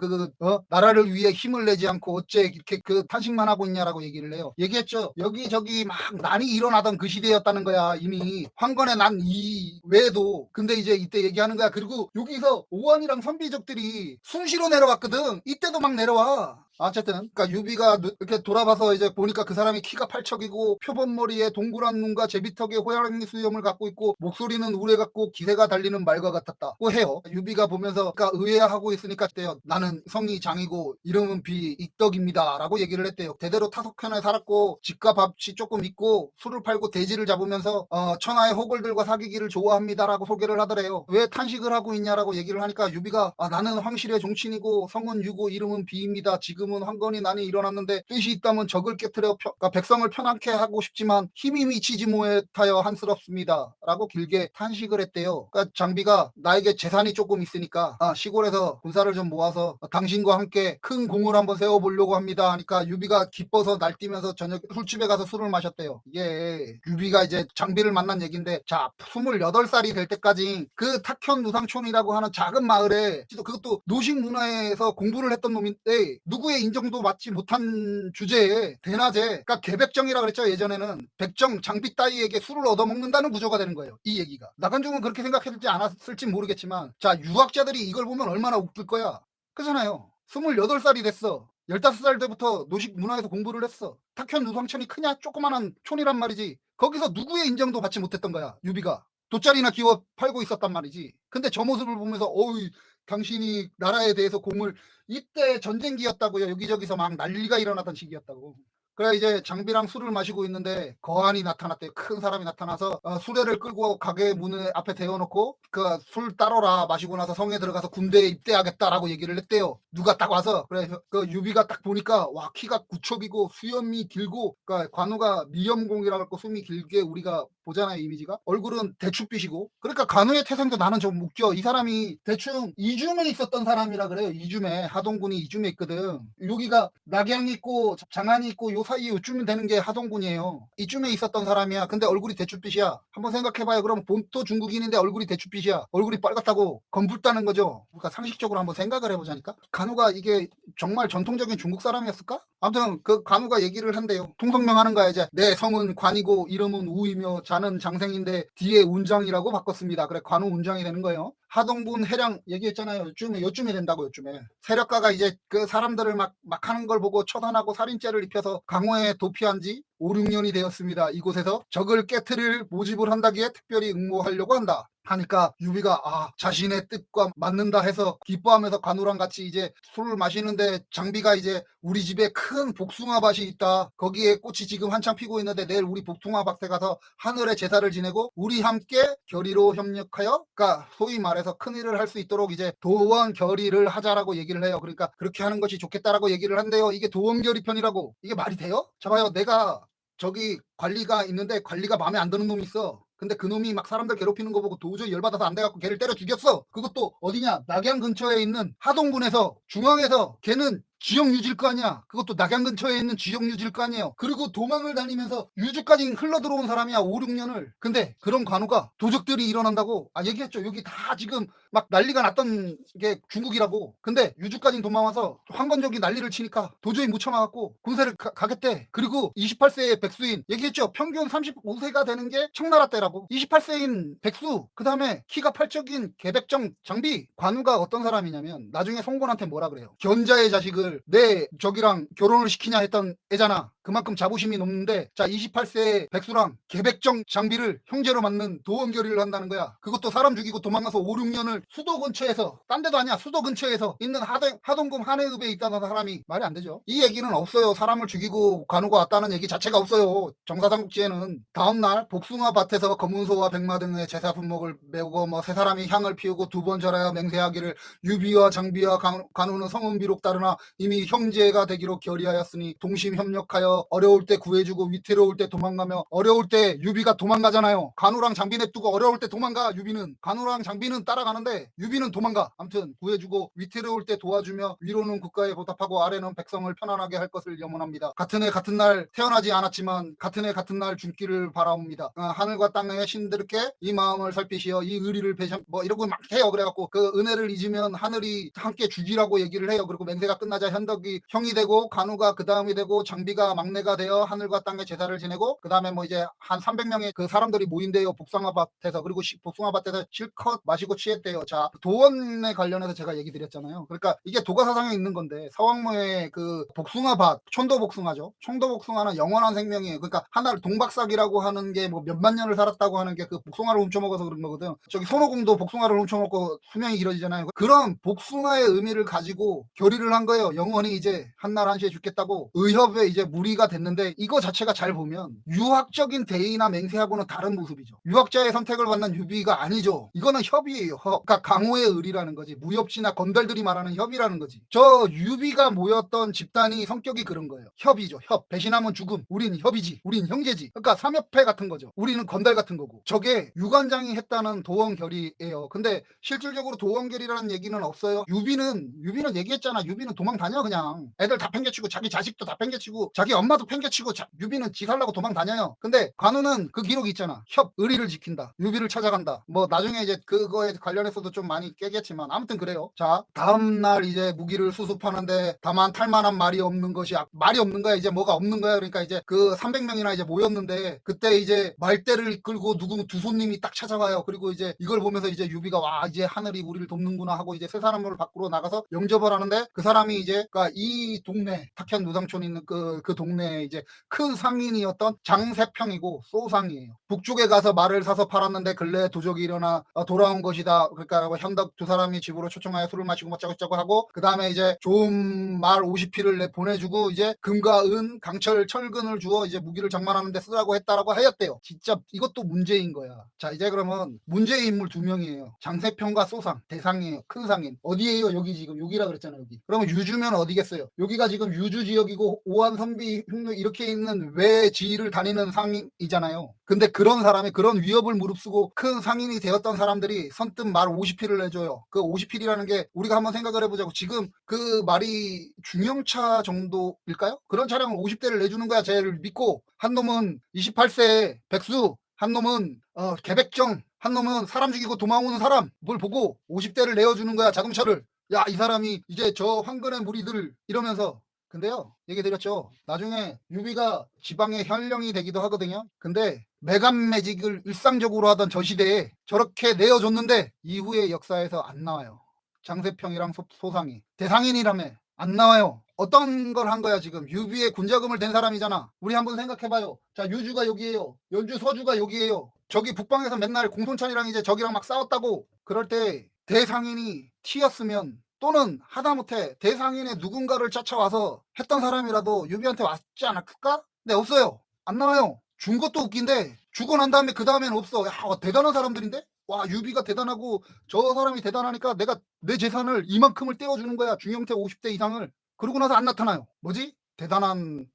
S1: 나라를 위해 힘을 내지 않고 어째 이렇게 그 탄식만 하고 있냐라고 얘기를 해요. 얘기했죠. 여기저기 막 난이 일어나던 그 시대였다는 거야. 이미 황건의 난 이 외에도. 근데 이제 이때 얘기하는 거야. 그리고 여기서 오한이랑 선비족들이 순시로 내려갔거든. 이때도 막 내려와. 어쨌든 그러니까 유비가 이렇게 돌아봐서 이제 보니까 그 사람이 키가 8척이고 표범머리에 동그란 눈과 제비턱에 호랑이 수염을 갖고 있고 목소리는 우레 같고 기세가 달리는 말과 같았다고 해요. 유비가 보면서 그러니까 의아하고 있으니까 그때요. 나는 성이 장이고 이름은 비익덕입니다 라고 얘기를 했대요. 대대로 타석현에 살았고 집과 밥이 조금 있고 술을 팔고 돼지를 잡으면서 천하의 호걸들과 사귀기를 좋아합니다 라고 소개를 하더래요. 왜 탄식을 하고 있냐라고 얘기를 하니까 유비가 나는 황실의 종친이고 성은 유고 이름은 비입니다. 지금은 황건이 난이 일어났는데 뜻이 있다면 적을 깨트려 그러니까 백성을 편안케 하고 싶지만 힘이 미치지 못하여 한스럽습니다 라고 길게 탄식을 했대요. 그러니까 장비가 나에게 재산이 조금 있으니까 시골에서 군사를 좀 모아서 당신과 함께 큰 공을 한번 세워보려고 합니다 하니까 유비가 기뻐서 날뛰면서 저녁 술집에 가서 술을 마셨대요. 이게 유비가 이제 장비를 만난 얘기인데 자 28살이 될 때까지 그 탁현 누상촌이라고 하는 작은 마을에 그것도 노식 문화에서 공부를 했던 놈인데 누구의 인정도 받지 못한 주제에 대낮에 그러니까 개백정이라 그랬죠. 예전에는 백정 장비 따위에게 술을 얻어먹는다는 구조가 되는 거예요. 이 얘기가. 나간중은 그렇게 생각했을지 않았을지 모르겠지만 자 유학자들이 이걸 보면 얼마나 웃길 거야. 그잖아요. 28살이 됐어. 15살 때부터 노식 문화에서 공부를 했어. 탁현 누상촌이 크냐 조그만한 촌이란 말이지. 거기서 누구의 인정도 받지 못했던 거야. 유비가. 돗자리나 기워 팔고 있었단 말이지. 근데 저 모습을 보면서 어이 당신이 나라에 대해서 공을 이때 전쟁기였다고요. 여기저기서 막 난리가 일어나던 시기였다고. 그래 이제 장비랑 술을 마시고 있는데 거한이 나타났대요. 큰 사람이 나타나서 수레를 끌고 가게 문을 앞에 대어놓고 그 술 따러라 마시고 나서 성에 들어가서 군대에 입대하겠다라고 얘기를 했대요. 누가 딱 와서 그래 그 유비가 딱 보니까 와 키가 9척이고 수염이 길고 그러니까 관우가 미염공이라고 하고 숨이 길게 우리가 보잖아요 이미지가. 얼굴은 대추빛이고 그러니까 관우의 태생도 나는 좀 웃겨. 이 사람이 대충 이줌에 있었던 사람이라 그래요. 이줌에 하동군이 이줌에 있거든. 여기가 낙양이 있고 장안이 있고 요 사이에 요쯤 되는 게 하동군이에요. 이쯤에 있었던 사람이야. 근데 얼굴이 대추빛이야. 한번 생각해봐요. 그럼 본토 중국인인데 얼굴이 대추빛이야. 얼굴이 빨갛다고 검붉다는 거죠. 그러니까 상식적으로 한번 생각을 해보자니까. 간우가 이게 정말 전통적인 중국 사람이었을까? 아무튼 그 간우가 얘기를 한대요. 통성명하는 거야 이제. 내 성은 관이고 이름은 우이며 자는 장생인데 뒤에 운장이라고 바꿨습니다. 그래 관우 운장이 되는 거예요. 하동군 해령 얘기했잖아요. 요쯤에 된다고 요쯤에. 세력가가 이제 그 사람들을 막 하는 걸 보고 처단하고 살인죄를 입혀서 강호에 도피한 지 5, 6년이 되었습니다. 이곳에서 적을 깨트릴 모집을 한다기에 특별히 응모하려고 한다. 하니까 유비가 자신의 뜻과 맞는다 해서 기뻐하면서 관우랑 같이 이제 술을 마시는데 장비가 이제 우리 집에 큰 복숭아밭이 있다. 거기에 꽃이 지금 한창 피고 있는데 내일 우리 복숭아밭에 가서 하늘의 제사를 지내고 우리 함께 결의로 협력하여 그러니까 소위 말해서 큰일을 할 수 있도록 이제 도원 결의를 하자라고 얘기를 해요. 그러니까 그렇게 하는 것이 좋겠다라고 얘기를 한대요. 이게 도원 결의 편이라고 이게 말이 돼요? 자봐요. 내가 저기 관리가 있는데 관리가 마음에 안 드는 놈이 있어. 근데 그 놈이 막 사람들 괴롭히는 거 보고 도저히 열받아서 안 돼갖고 걔를 때려 죽였어. 그것도 어디냐? 낙양 근처에 있는 하동군에서 중앙에서 걔는 지역 유지일 거 아니야. 그것도 낙양 근처에 있는 지역 유지일 거 아니에요. 그리고 도망을 다니면서 유주까지 흘러 들어온 사람이야. 5, 6년을. 근데 그런 관우가 도적들이 일어난다고 얘기했죠. 여기 다 지금 막 난리가 났던 게 중국이라고. 근데 유주까지 도망와서 황건적이 난리를 치니까 도저히 못 참아갖고 군세를 가겠대. 그리고 28세의 백수인 얘기했죠. 평균 35세가 되는 게 청나라 때라고. 28세인 백수 그 다음에 키가 팔적인 개백정 장비. 관우가 어떤 사람이냐면 나중에 송건한테 뭐라 그래요. 견자의 자식을 내 적이랑 결혼을 시키냐 했던 애잖아. 그만큼 자부심이 높는데 자 28세 백수랑 개백정 장비를 형제로 맞는 도원 결의를 한다는 거야. 그것도 사람 죽이고 도망가서 5, 6년을 수도 근처에서 딴 데도 아니야. 수도 근처에서 있는 하동군 한해읍에 있다는 사람이 말이 안 되죠. 이 얘기는 없어요. 사람을 죽이고 관우가 왔다는 얘기 자체가 없어요. 정사삼국지에는. 다음날 복숭아밭에서 검은소와 백마 등의 제사 분목을 메우고 뭐 세 사람이 향을 피우고 두 번 절하여 맹세하기를 유비와 장비와 관우는 성은 비록 다르나 이미 형제가 되기로 결의하였으니 동심협력하여 어려울 때 구해주고 위태로울 때 도망가며 어려울 때 유비가 도망가잖아요. 관우랑 장비 냅두고 어려울 때 도망가. 유비는 관우랑 장비는 따라가는데 유비는 도망가. 아무튼 구해주고 위태로울 때 도와주며 위로는 국가에 보답하고 아래는 백성을 편안하게 할 것을 염원합니다. 같은 해 같은 날 태어나지 않았지만 같은 해 같은 날 죽기를 바라옵니다. 하늘과 땅의 신들께 이 마음을 살피시어 이 의리를 배상 뭐 이러고 막 해요. 그래갖고 그 은혜를 잊으면 하늘이 함께 죽이라고 얘기를 해요. 그리고 맹세가 끝나자 현덕이 형이 되고 관우가 그 다음이 되고 장비가 막내가 되어 하늘과 땅의 제사를 지내고 그 다음에 뭐 이제 한 300명의 그 사람들이 모인대요. 복숭아밭에서. 그리고 복숭아밭에서 실컷 마시고 취했대요. 자 도원에 관련해서 제가 얘기 드렸잖아요. 그러니까 이게 도가사상에 있는 건데 서왕모의 그 복숭아밭 총도복숭아죠. 총도복숭아는 영원한 생명이에요. 그러니까 하나를 동박삭이라고 하는 게 뭐 몇만 년을 살았다고 하는 게 그 복숭아를 훔쳐먹어서 그런 거거든. 저기 손오공도 복숭아를 훔쳐먹고 수명이 길어지잖아요. 그런 복숭아의 의미를 가지고 결의를 한 거예요. 영원히 이제 한날 한시에 죽겠다고. 의협에 이제 무리가 됐는데 이거 자체가 잘 보면 유학적인 대의나 맹세하고는 다른 모습이죠. 유학자의 선택을 받는 유비가 아니죠. 이거는 협이에요. 그러니까 강호의 의리라는 거지. 무협지나 건달들이 말하는 협이라는 거지. 저 유비가 모였던 집단이 성격이 그런 거예요. 협이죠. 협. 배신하면 죽음. 우린 협이지. 우린 형제지. 그러니까 삼협회 같은 거죠. 우리는 건달 같은 거고. 저게 유관장이 했다는 도원결의예요. 근데 실질적으로 도원결의라는 얘기는 없어요. 유비는 얘기했잖아. 유비는 도망 다녀 그냥. 애들 다 팽개치고 자기 자식도 다 팽개치고 자기 엄마도 팽개치고 유비는 지 살라고 도망 다녀요. 근데 관우는 그 기록이 있잖아. 협 의리를 지킨다. 유비를 찾아간다. 뭐 나중에 이제 그거에 관련해서도 좀 많이 깨겠지만 아무튼 그래요. 자 다음날 이제 무기를 수습하는데 다만 탈만한 말이 없는 것이 말이 없는 거야. 이제 뭐가 없는 거야. 그러니까 이제 그 300명이나 이제 모였는데 그때 이제 말대를 이끌고 두 손님이 딱 찾아와요. 그리고 이제 이걸 보면서 이제 유비가 와 이제 하늘이 우리를 돕는구나 하고 이제 세 사람을 밖으로 나가서 영접을 하는데 그 사람이 이제 그러니까 이 동네 탁현 노상촌 있는 그 동네에 이제 큰 상인이었던 장세평이고 소상이에요. 북쪽에 가서 말을 사서 팔았는데 근래에 도적이 일어나 돌아온 것이다. 그러니까 현덕 두 사람이 집으로 초청하여 술을 마시고 뭐짜고짜고 하고 그 다음에 이제 좋은 말 50피를 보내주고 이제 금과 은 강철 철근을 주어 이제 무기를 장만하는 데 쓰라고 했다라고 하였대요. 진짜 이것도 문제인 거야. 자 이제 그러면 문제의 인물 두 명이에요. 장세평과 소상 대상이에요. 큰 상인. 어디에요? 여기 지금 여기라 그랬잖아요. 여기. 그러면 유주면 어디겠어요? 여기가 지금 유주 지역이고 오한 선비 흉노 이렇게 있는 외지를 다니는 상인이잖아요. 근데 그런 사람이 그런 위협을 무릅쓰고 큰 상인이 되었던 사람들이 선뜻 말 50필을 내줘요. 그 50필이라는 게 우리가 한번 생각을 해보자고. 지금 그 말이 중형차 정도일까요? 그런 차량을 50대를 내주는 거야. 쟤를 믿고. 한 놈은 28세 백수, 한 놈은 개백정, 한 놈은 사람 죽이고 도망오는 사람 뭘 보고 50대를 내어주는 거야. 자동차를. 야 이 사람이 이제 저 황건의 무리들 이러면서. 근데요 얘기 드렸죠. 나중에 유비가 지방의 현령이 되기도 하거든요. 근데 매간매직을 일상적으로 하던 저 시대에 저렇게 내어줬는데 이후의 역사에서 안 나와요. 장세평이랑 소상이 대상인이라며 안 나와요. 어떤 걸 한 거야 지금. 유비의 군자금을 댄 사람이잖아. 우리 한번 생각해봐요. 자, 유주가 여기에요. 연주 서주가 여기에요. 저기 북방에서 맨날 공손찬이랑 이제 저기랑 막 싸웠다고. 그럴 때 대상인이 T였으면, 또는 하다못해 대상인의 누군가를 쫓아와서 했던 사람이라도 유비한테 왔지 않았을까? 네, 없어요. 안 나와요. 준 것도 웃긴데 주고 난 다음에 그 다음에는 없어. 야, 대단한 사람들인데? 와, 유비가 대단하고 저 사람이 대단하니까 내가 내 재산을 이만큼을 떼어주는 거야. 중형태 50대 이상을. 그러고 나서 안 나타나요. 뭐지? 대단한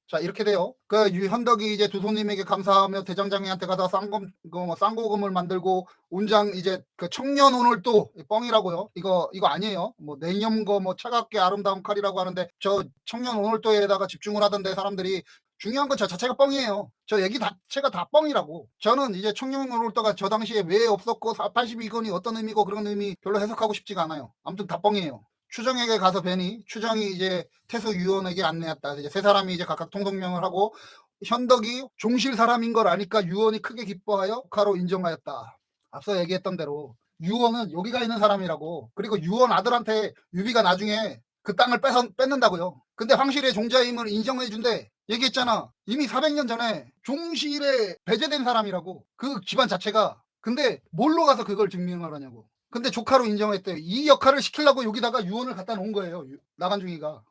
S1: 자, 이렇게 돼요. 그 현덕이 이제 두손님에게 감사하며 대장장이한테 가서 쌍고금을 만들고, 운장 이제 그 청년오늘도 뻥이라고요. 이거 아니에요. 뭐 냉염거 뭐 차갑게 아름다운 칼이라고 하는데, 저 청년오늘도에다가 집중을 하던데 사람들이. 중요한 건 저 자체가 뻥이에요. 저 얘기 자체가 다 뻥이라고. 저는 이제 청년오늘도가 저 당시에 왜 없었고 82건이 어떤 의미고 그런 의미 별로 해석하고 싶지가 않아요. 아무튼 다 뻥이에요. 추정에게 가서 뵈니 추정이 이제 태수 유언에게 안내했다. 이제 세 사람이 이제 각각 통성명을 하고, 현덕이 종실 사람인 걸 아니까 유언이 크게 기뻐하여 국하로 인정하였다. 앞서 얘기했던 대로 유언은 여기가 있는 사람이라고. 그리고 유언 아들한테 유비가 나중에 그 땅을 뺏는다고요. 근데 황실의 종자임을 인정해준대. 얘기했잖아. 이미 400년 전에 종실에 배제된 사람이라고, 그 집안 자체가. 근데 뭘로 가서 그걸 증명을 하냐고. 근데 조카로 인정했대요. 이 역할을 시키려고 여기다가 유언을 갖다 놓은 거예요. 나간중이가.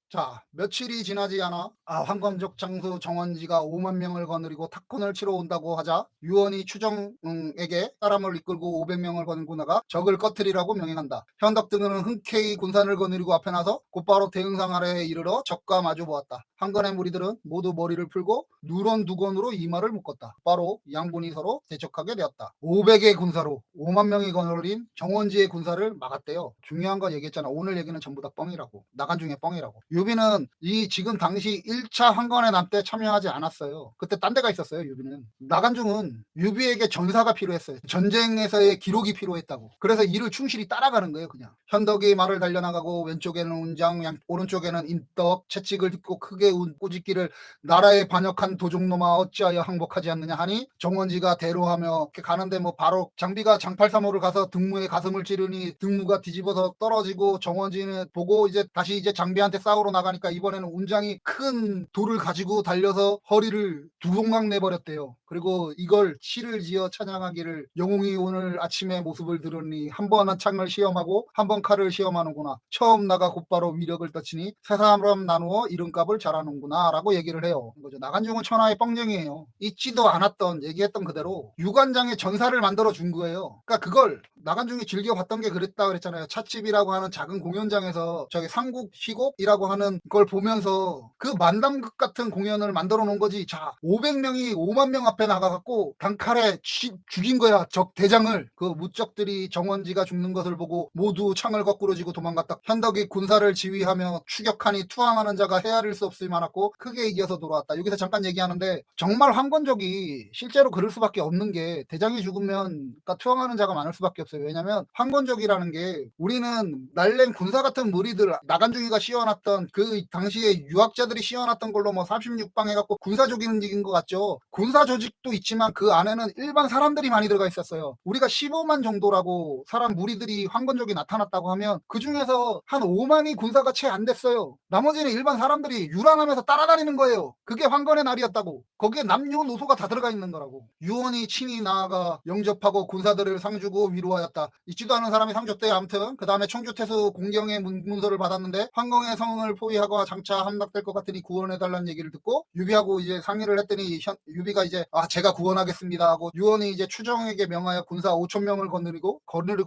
S1: 자, 며칠이 지나지 않아 황건적 장수 정원지가 5만 명을 거느리고 탁혼을 치러 온다고 하자, 유언이 추정에게 사람을 이끌고 500명을 거느리고 나가 적을 꺼트리라고 명령한다. 현덕 등은 흔쾌히 군산을 거느리고 앞에 나서 곧바로 대응상 아래에 이르러 적과 마주 보았다. 한건의 무리들은 모두 머리를 풀고 누런 두건으로 이마를 묶었다. 바로 양군이 서로 대적하게 되었다. 500의 군사로 5만 명이 거느린 정원지의 군사를 막았대요. 중요한 건 얘기했잖아. 오늘 얘기는 전부 다 뻥이라고. 나간중에 뻥이라고. 유비는 이 지금 당시 1차 황건의 남 때 참여하지 않았어요. 그때 딴 데가 있었어요. 유비는. 나간중은 유비에게 전사가 필요했어요. 전쟁에서의 기록이 필요했다고. 그래서 이를 충실히 따라가는 거예요. 그냥. 현덕이 말을 달려나가고 왼쪽에는 운장, 오른쪽에는 인덕, 채찍을 딛고 크게 꼬집기를, 나라에 반역한 도종놈아 어찌하여 항복하지 않느냐 하니, 정원지가 대로하며 이렇게 가는데 뭐 바로 장비가 장팔사모를 가서 등무의 가슴을 찌르니 등무가 뒤집어서 떨어지고, 정원지는 보고 이제 다시 이제 장비한테 싸우러 나가니까 이번에는 운장이 큰 돌을 가지고 달려서 허리를 두 동강 내버렸대요. 그리고 이걸 시를 지어 찬양하기를, 영웅이 오늘 아침에 모습을 들으니 한 번 창을 시험하고 한 번 칼을 시험하는구나. 처음 나가 곧바로 위력을 떨치니 세 사람 나누어 이름값을 잘하는구나 라고 얘기를 해요. 이거죠. 나간중은 천하의 뻥쟁이에요. 잊지도 않았던, 얘기했던 그대로 유관장의 전사를 만들어 준 거예요. 그러니까 그걸 나간중이 즐겨봤던 게 그랬다 그랬잖아요. 찻집이라고 하는 작은 공연장에서 저기 삼국 희곡이라고 하는 걸 보면서 그 만담극 같은 공연을 만들어 놓은 거지. 자, 500명이 5만 명 앞에 나가갖고 단칼에 죽인 거야. 적 대장을. 그 무적들이 정원지가 죽는 것을 보고 모두 창을 거꾸로 쥐고 도망갔다. 현덕이 군사를 지휘하며 추격하니 투항하는 자가 헤아릴 수 없을 만하고 크게 이겨서 돌아왔다. 여기서 잠깐 얘기하는데, 정말 황건적이 실제로 그럴 수밖에 없는 게, 대장이 죽으면 투항하는 자가 많을 수밖에 없어요. 왜냐면 황건적이라는 게, 우리는 날랭 군사 같은 무리들, 나간중이가 씌워놨던 그 당시에 유학자들이 씌워놨던 걸로 뭐 36방 해갖고 군사 조직인 것 같죠. 군사 조직도 있지만 그 안에는 일반 사람들이 많이 들어가 있었어요. 우리가 15만 정도라고 사람 무리들이 황건적이 나타났다고 하면 그 중에서 한 5만이 군사가 채 안 됐어요. 나머지는 일반 사람들이 유랑하면서 따라다니는 거예요. 그게 황건의 날이었다고. 거기에 남녀노소가 다 들어가 있는 거라고. 유언이 친히 나아가 영접하고 군사들을 상주고 위로하였다. 있지도 않은 사람이 상줬대요. 아무튼 그 다음에 청주태수 공경의 문서를 받았는데, 황공의 성을 포위하고 장차 함락될 것 같으니 구원해달라는 얘기를 듣고 유비하고 이제 상의를 했더니, 유비가 이제 제가 구원하겠습니다 하고, 유언이 이제 추정에게 명하여 군사 5천 명을 거느리고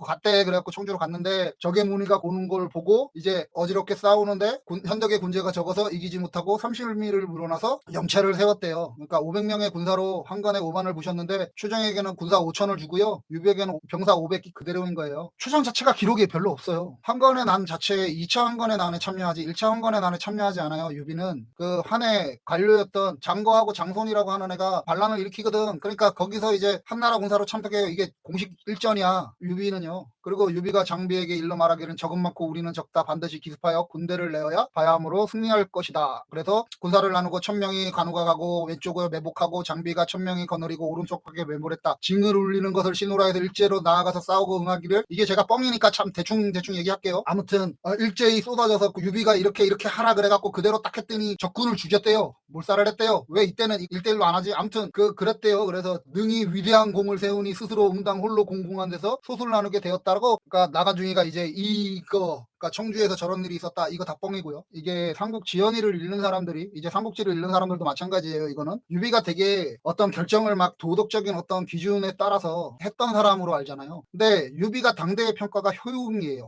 S1: 갔대. 그래갖고 청주로 갔는데 적의 무늬가 오는 걸 보고 이제 어지럽게 싸우는데 현덕의 군제가 적어서 이기지 못하고 삼실미를 물어나서 영체를 세웠대요. 그러니까 500명의 군사로 황건의 5만을 부셨는데 추정에게는 군사 5천을 주고요. 유비에게는 병사 500기 그대로인 거예요. 추정 자체가 기록이 별로 없어요. 황건의 난 자체에 2차 황건의 난에 참여하지 1차 황건의 난에 참여하지 않아요. 유비는 그 한해 관료였던 장거하고 장손이라고 하는 애가 반란을 일으키거든. 그러니까 거기서 이제 한나라 군사로 참석해요. 이게 공식 일전이야. 유비는요. 그리고 유비가 장비에게 일러 말하기를 적은 많고 우리는 적다. 반드시 기습하여 군대를 내어야 바야흐로 승리할 것이다. 그래서 군사를 나누고 1000명이 간우가 가고 왼쪽을 매복하고 장비가 1000명이 거느리고 오른쪽 밖에 매몰했다. 징을 울리는 것을 신호라 해서 일제로 나아가서 싸우고 응하기를. 이게 제가 뻥이니까 참 대충 얘기할게요. 아무튼 일제히 쏟아져서 유비가 이렇게 하라 그래갖고 그대로 딱 했더니 적군을 죽였대요. 몰살을 했대요. 왜 이때는 1대1로 안 하지? 아무튼 그랬대요. 그래서 능히 위대한 공을 세우니 스스로 응당 홀로 공공한 데서 소술 나누게 되었다고. 그러니까 나간중이가 이제 그러니까 청주에서 저런 일이 있었다. 이거 다 뻥이고요. 이게 삼국지연의를 읽는 사람들이, 이제 삼국지를 읽는 사람들도 마찬가지예요. 이거는 유비가 되게 어떤 결정을 막 도덕적인 어떤 기준에 따라서 했던 사람으로 알잖아요. 근데 유비가 당대의 평가가 효웅이에요.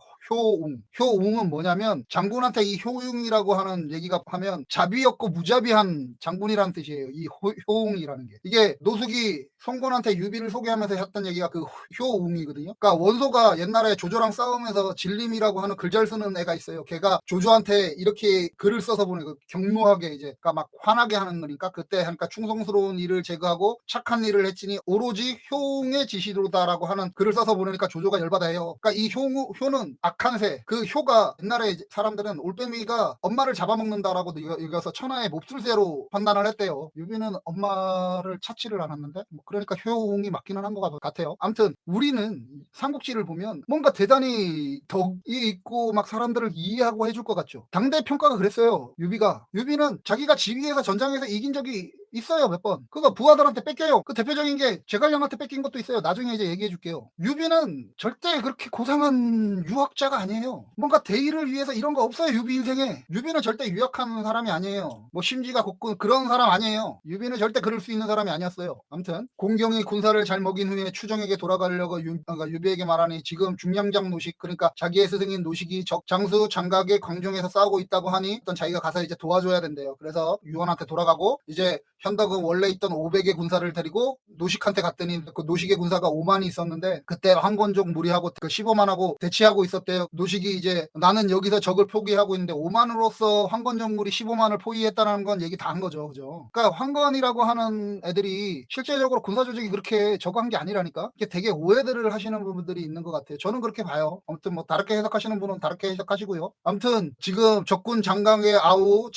S1: 효웅은 뭐냐면 장군한테 이 효웅이라고 하는 얘기가 하면 자비없고 무자비한 장군이라는 뜻이에요. 이 효웅이라는 게. 이게 노숙이 송곤한테 유비를 소개하면서 했던 얘기가 그 효웅이거든요. 그러니까 원소가 옛날에 조조랑 싸우면서 진림이라고 하는 글 잘 쓰는 애가 있어요. 걔가 조조한테 이렇게 글을 써서 보내고 경무하게 이제 그러니까 막 화나게 하는 거니까 그때 하니까 충성스러운 일을 제거하고 착한 일을 했지니 오로지 효웅의 지시로다라고 하는 글을 써서 보내니까 조조가 열받아해요. 그러니까 이 효는 악한 새. 그 효가 옛날에 사람들은 올빼미가 엄마를 잡아먹는다라고 여겨서 천하의 몹쓸새로 판단을 했대요. 유비는 엄마를 찾지를 않았는데 그러니까 효웅이 맞기는 한 것 같아요. 아무튼 우리는 삼국지를 보면 뭔가 대단히 덕이 있고 막 사람들을 이해하고 해줄 것 같죠. 당대 평가가 그랬어요. 유비는 자기가 지휘해서 전장에서 이긴 적이 있어요. 몇 번. 그거 부하들한테 뺏겨요. 그 대표적인 게 제갈량한테 뺏긴 것도 있어요. 나중에 이제 얘기해 줄게요. 유비는 절대 그렇게 고상한 유학자가 아니에요. 뭔가 대의를 위해서 이런 거 없어요. 유비 인생에. 유비는 절대 유학하는 사람이 아니에요. 뭐 심지가 곱고 그런 사람 아니에요. 유비는 절대 그럴 수 있는 사람이 아니었어요. 아무튼 공경이 군사를 잘 먹인 후에 추정에게 돌아가려고 그러니까 유비에게 말하니 지금 중량장 노식, 그러니까 자기의 스승인 노식이 장수 장각의 광종에서 싸우고 있다고 하니 어떤 자기가 가서 이제 도와줘야 된대요. 그래서 유원한테 돌아가고 이제 현덕은 원래 있던 500의 군사를 데리고 노식한테 갔더니 그 노식의 군사가 5만이 있었는데 그때 황건족 무리하고 그 15만하고 대치하고 있었대요. 노식이 이제 나는 여기서 적을 포기하고 있는데 5만으로서 황건족 무리 15만을 포위했다는 건 얘기 다 한 거죠. 그죠? 그러니까 황건이라고 하는 애들이 실제적으로 군사 조직이 그렇게 적은 게 아니라니까. 이게 되게 오해들을 하시는 부분들이 있는 것 같아요. 저는 그렇게 봐요. 아무튼 뭐 다르게 해석하시는 분은 다르게 해석하시고요. 아무튼 지금 적군 장강의 아우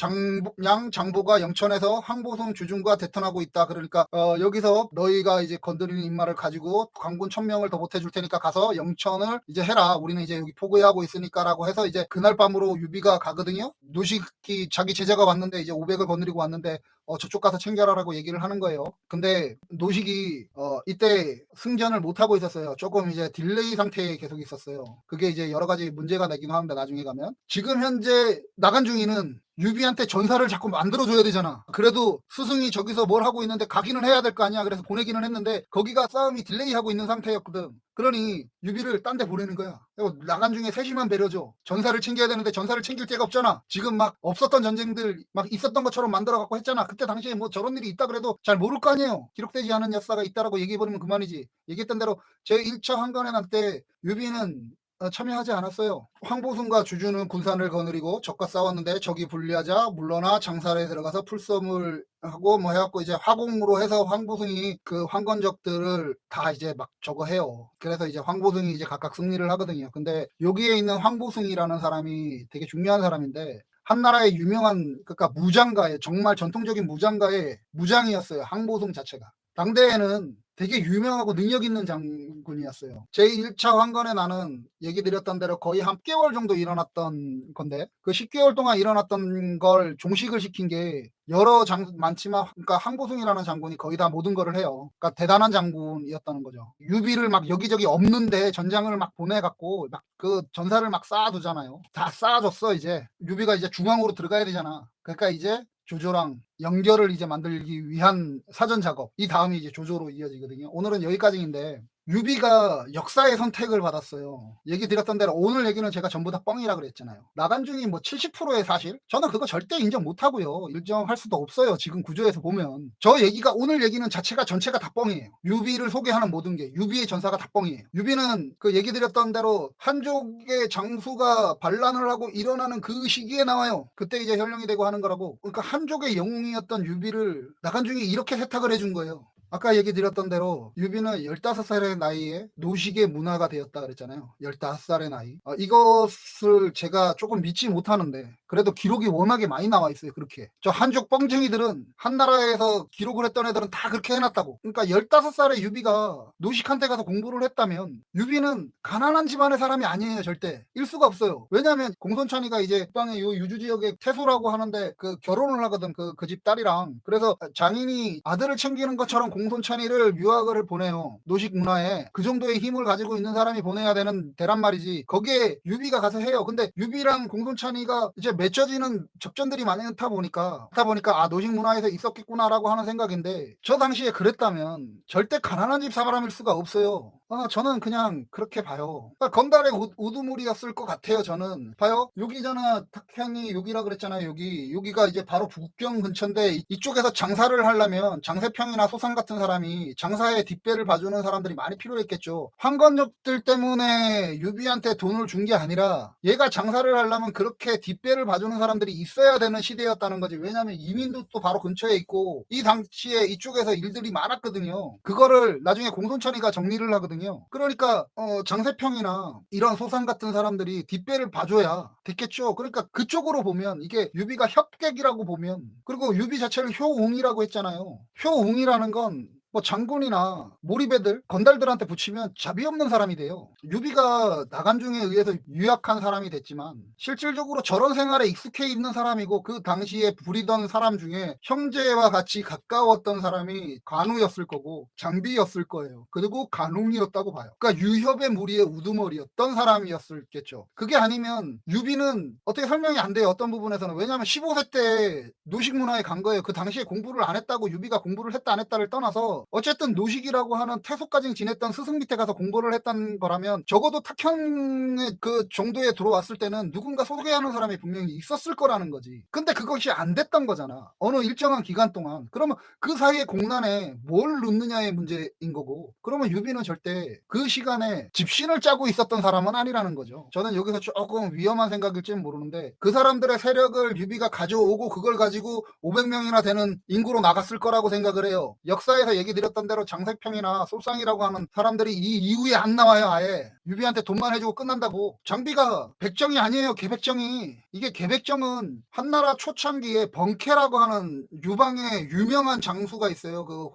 S1: 장보가 영천에서 황보성 주중과 대턴하고 있다. 그러니까 여기서 너희가 이제 건드리는 인마를 가지고 광군 1000명을 더 보태줄 테니까 가서 영천을 이제 해라. 우리는 이제 여기 포기하고 있으니까라고 해서 이제 그날 밤으로 유비가 가거든요. 노식이 자기 제자가 왔는데 이제 500을 거느리고 왔는데 저쪽 가서 챙겨라라고 얘기를 하는 거예요. 근데 노식이 이때 승전을 못 하고 있었어요. 조금 이제 딜레이 상태에 계속 있었어요. 그게 이제 여러 가지 문제가 되긴 하는데 나중에 가면 지금 현재 나간중이는 유비한테 전사를 자꾸 만들어줘야 되잖아. 그래도 스승이 저기서 뭘 하고 있는데 가기는 해야 될 거 아니야. 그래서 보내기는 했는데 거기가 싸움이 딜레이하고 있는 상태였거든. 그러니 유비를 딴 데 보내는 거야. 나간중에 세심한 배려죠. 전사를 챙겨야 되는데 전사를 챙길 데가 없잖아. 지금 막 없었던 전쟁들 막 있었던 것처럼 만들어갖고 했잖아. 그때 당시에 뭐 저런 일이 있다 그래도 잘 모를 거 아니에요. 기록되지 않은 역사가 있다라고 얘기해버리면 그만이지. 얘기했던 대로 제1차 황건의 난 때 유비는 참여하지 않았어요. 황보승과 주주는 군산을 거느리고 적과 싸웠는데 적이 불리하자 물러나 장사에 들어가서 풀섬을 하고 뭐 해갖고 이제 화공으로 해서 황보승이 그 황건적들을 다 이제 막 저거 해요. 그래서 이제 황보승이 이제 각각 승리를 하거든요. 근데 여기에 있는 황보승이라는 사람이 되게 중요한 사람인데 한나라의 유명한 그러니까 무장가의 정말 전통적인 무장가의 무장이었어요. 황보승 자체가. 당대에는 되게 유명하고 능력 있는 장군이었어요. 제1차 황건의 난은 얘기 드렸던 대로 거의 한 10개월 정도 일어났던 건데 그 10개월 동안 일어났던 걸 종식을 시킨 게 여러 많지만 그러니까 황보승이라는 장군이 거의 다 모든 거를 해요. 그러니까 대단한 장군이었다는 거죠. 유비를 막 여기저기 없는데 전장을 막 보내갖고 막 그 전사를 막 쌓아두잖아요. 다 쌓아줬어 이제. 유비가 이제 중앙으로 들어가야 되잖아. 그러니까 이제 조조랑 연결을 이제 만들기 위한 사전 작업. 이 다음이 이제 조조로 이어지거든요. 오늘은 여기까지인데 유비가 역사의 선택을 받았어요. 얘기 드렸던 대로 오늘 얘기는 제가 전부 다 뻥이라 그랬잖아요. 나간중이 뭐 70%의 사실? 저는 그거 절대 인정 못 하고요. 인정할 수도 없어요. 지금 구조에서 보면. 저 얘기가 오늘 얘기는 자체가 전체가 다 뻥이에요. 유비를 소개하는 모든 게 유비의 전사가 다 뻥이에요. 유비는 그 얘기 드렸던 대로 한족의 장수가 반란을 하고 일어나는 그 시기에 나와요. 그때 이제 현령이 되고 하는 거라고. 그러니까 한족의 영웅이었던 유비를 나간중이 이렇게 세탁을 해준 거예요. 아까 얘기 드렸던 대로 유비는 15살의 나이에 노식의 문화가 되었다 그랬잖아요. 15살의 나이. 이것을 제가 조금 믿지 못하는데 그래도 기록이 워낙에 많이 나와 있어요. 그렇게. 저 한족 뻥쟁이들은 한나라에서 기록을 했던 애들은 다 그렇게 해놨다고. 그러니까 15살의 유비가 노식한테 가서 공부를 했다면 유비는 가난한 집안의 사람이 아니에요. 절대. 일 수가 없어요. 왜냐하면 공손찬이가 이제 국방의 요 유주 지역에 태소라고 하는데 그 결혼을 하거든. 그 집 딸이랑. 그래서 장인이 아들을 챙기는 것처럼 공손찬이를 유학을 보내요. 노식 문화에. 그 정도의 힘을 가지고 있는 사람이 보내야 되는 대란 말이지. 거기에 유비가 가서 해요. 근데 유비랑 공손찬이가 이제 맺혀지는 접전들이 많다 보니까 아 노식 문화에서 있었겠구나라고 하는 생각인데 저 당시에 그랬다면 절대 가난한 집 사람일 수가 없어요. 저는 그냥 그렇게 봐요. 그러니까 건달의 우두머리였을 것 같아요. 저는 봐요. 여기잖아. 탁현이 여기라 그랬잖아요. 여기가 이제 바로 북경 근처인데 이쪽에서 장사를 하려면 장세평이나 소상 같은 사람이 장사의 뒷배를 봐주는 사람들이 많이 필요했겠죠. 황건적들 때문에 유비한테 돈을 준 게 아니라 얘가 장사를 하려면 그렇게 뒷배를 봐주는 사람들이 있어야 되는 시대였다는 거지. 왜냐하면 이민도 또 바로 근처에 있고 이 당시에 이쪽에서 일들이 많았거든요. 그거를 나중에 공손천이가 정리를 하거든요. 그러니까 장세평이나 이런 소상 같은 사람들이 뒷배를 봐줘야 됐겠죠. 그러니까 그쪽으로 보면 이게 유비가 협객이라고 보면 그리고 유비 자체를 효웅이라고 했잖아요. 효웅이라는 건 뭐 장군이나 몰입애들, 건달들한테 붙이면 잡이 없는 사람이 돼요. 유비가 나간중에 의해서 유약한 사람이 됐지만 실질적으로 저런 생활에 익숙해 있는 사람이고 그 당시에 부리던 사람 중에 형제와 같이 가까웠던 사람이 관우였을 거고 장비였을 거예요. 그리고 간웅이었다고 봐요. 그러니까 유협의 무리의 우두머리였던 사람이었겠죠. 그게 아니면 유비는 어떻게 설명이 안 돼요. 어떤 부분에서는. 왜냐하면 15세 때 노식 문화에 간 거예요. 그 당시에 공부를 안 했다고 유비가 공부를 했다 안 했다를 떠나서 어쨌든 노식이라고 하는 태소까지 지냈던 스승 밑에 가서 공부를 했다는 거라면 적어도 탁현의 그 정도에 들어왔을 때는 누군가 소개하는 사람이 분명히 있었을 거라는 거지. 근데 그것이 안 됐던 거잖아. 어느 일정한 기간 동안. 그러면 그 사이에 공란에 뭘 넣느냐의 문제인 거고. 그러면 유비는 절대 그 시간에 집신을 짜고 있었던 사람은 아니라는 거죠. 저는 여기서 조금 위험한 생각일지는 모르는데 그 사람들의 세력을 유비가 가져오고 그걸 가지고 500명이나 되는 인구로 나갔을 거라고 생각을 해요. 역사에서 얘기 드렸던 대로 장세평이나 솔상이라고 하는 사람들이 이 이후에 안 나와요. 아예 유비한테 돈만 해주고 끝난다고. 장비가 백정이 아니에요. 개백정이. 이게 개백정은 한나라 초창기에 번케라고 하는 유방의 유명한 장수가 있어요. 그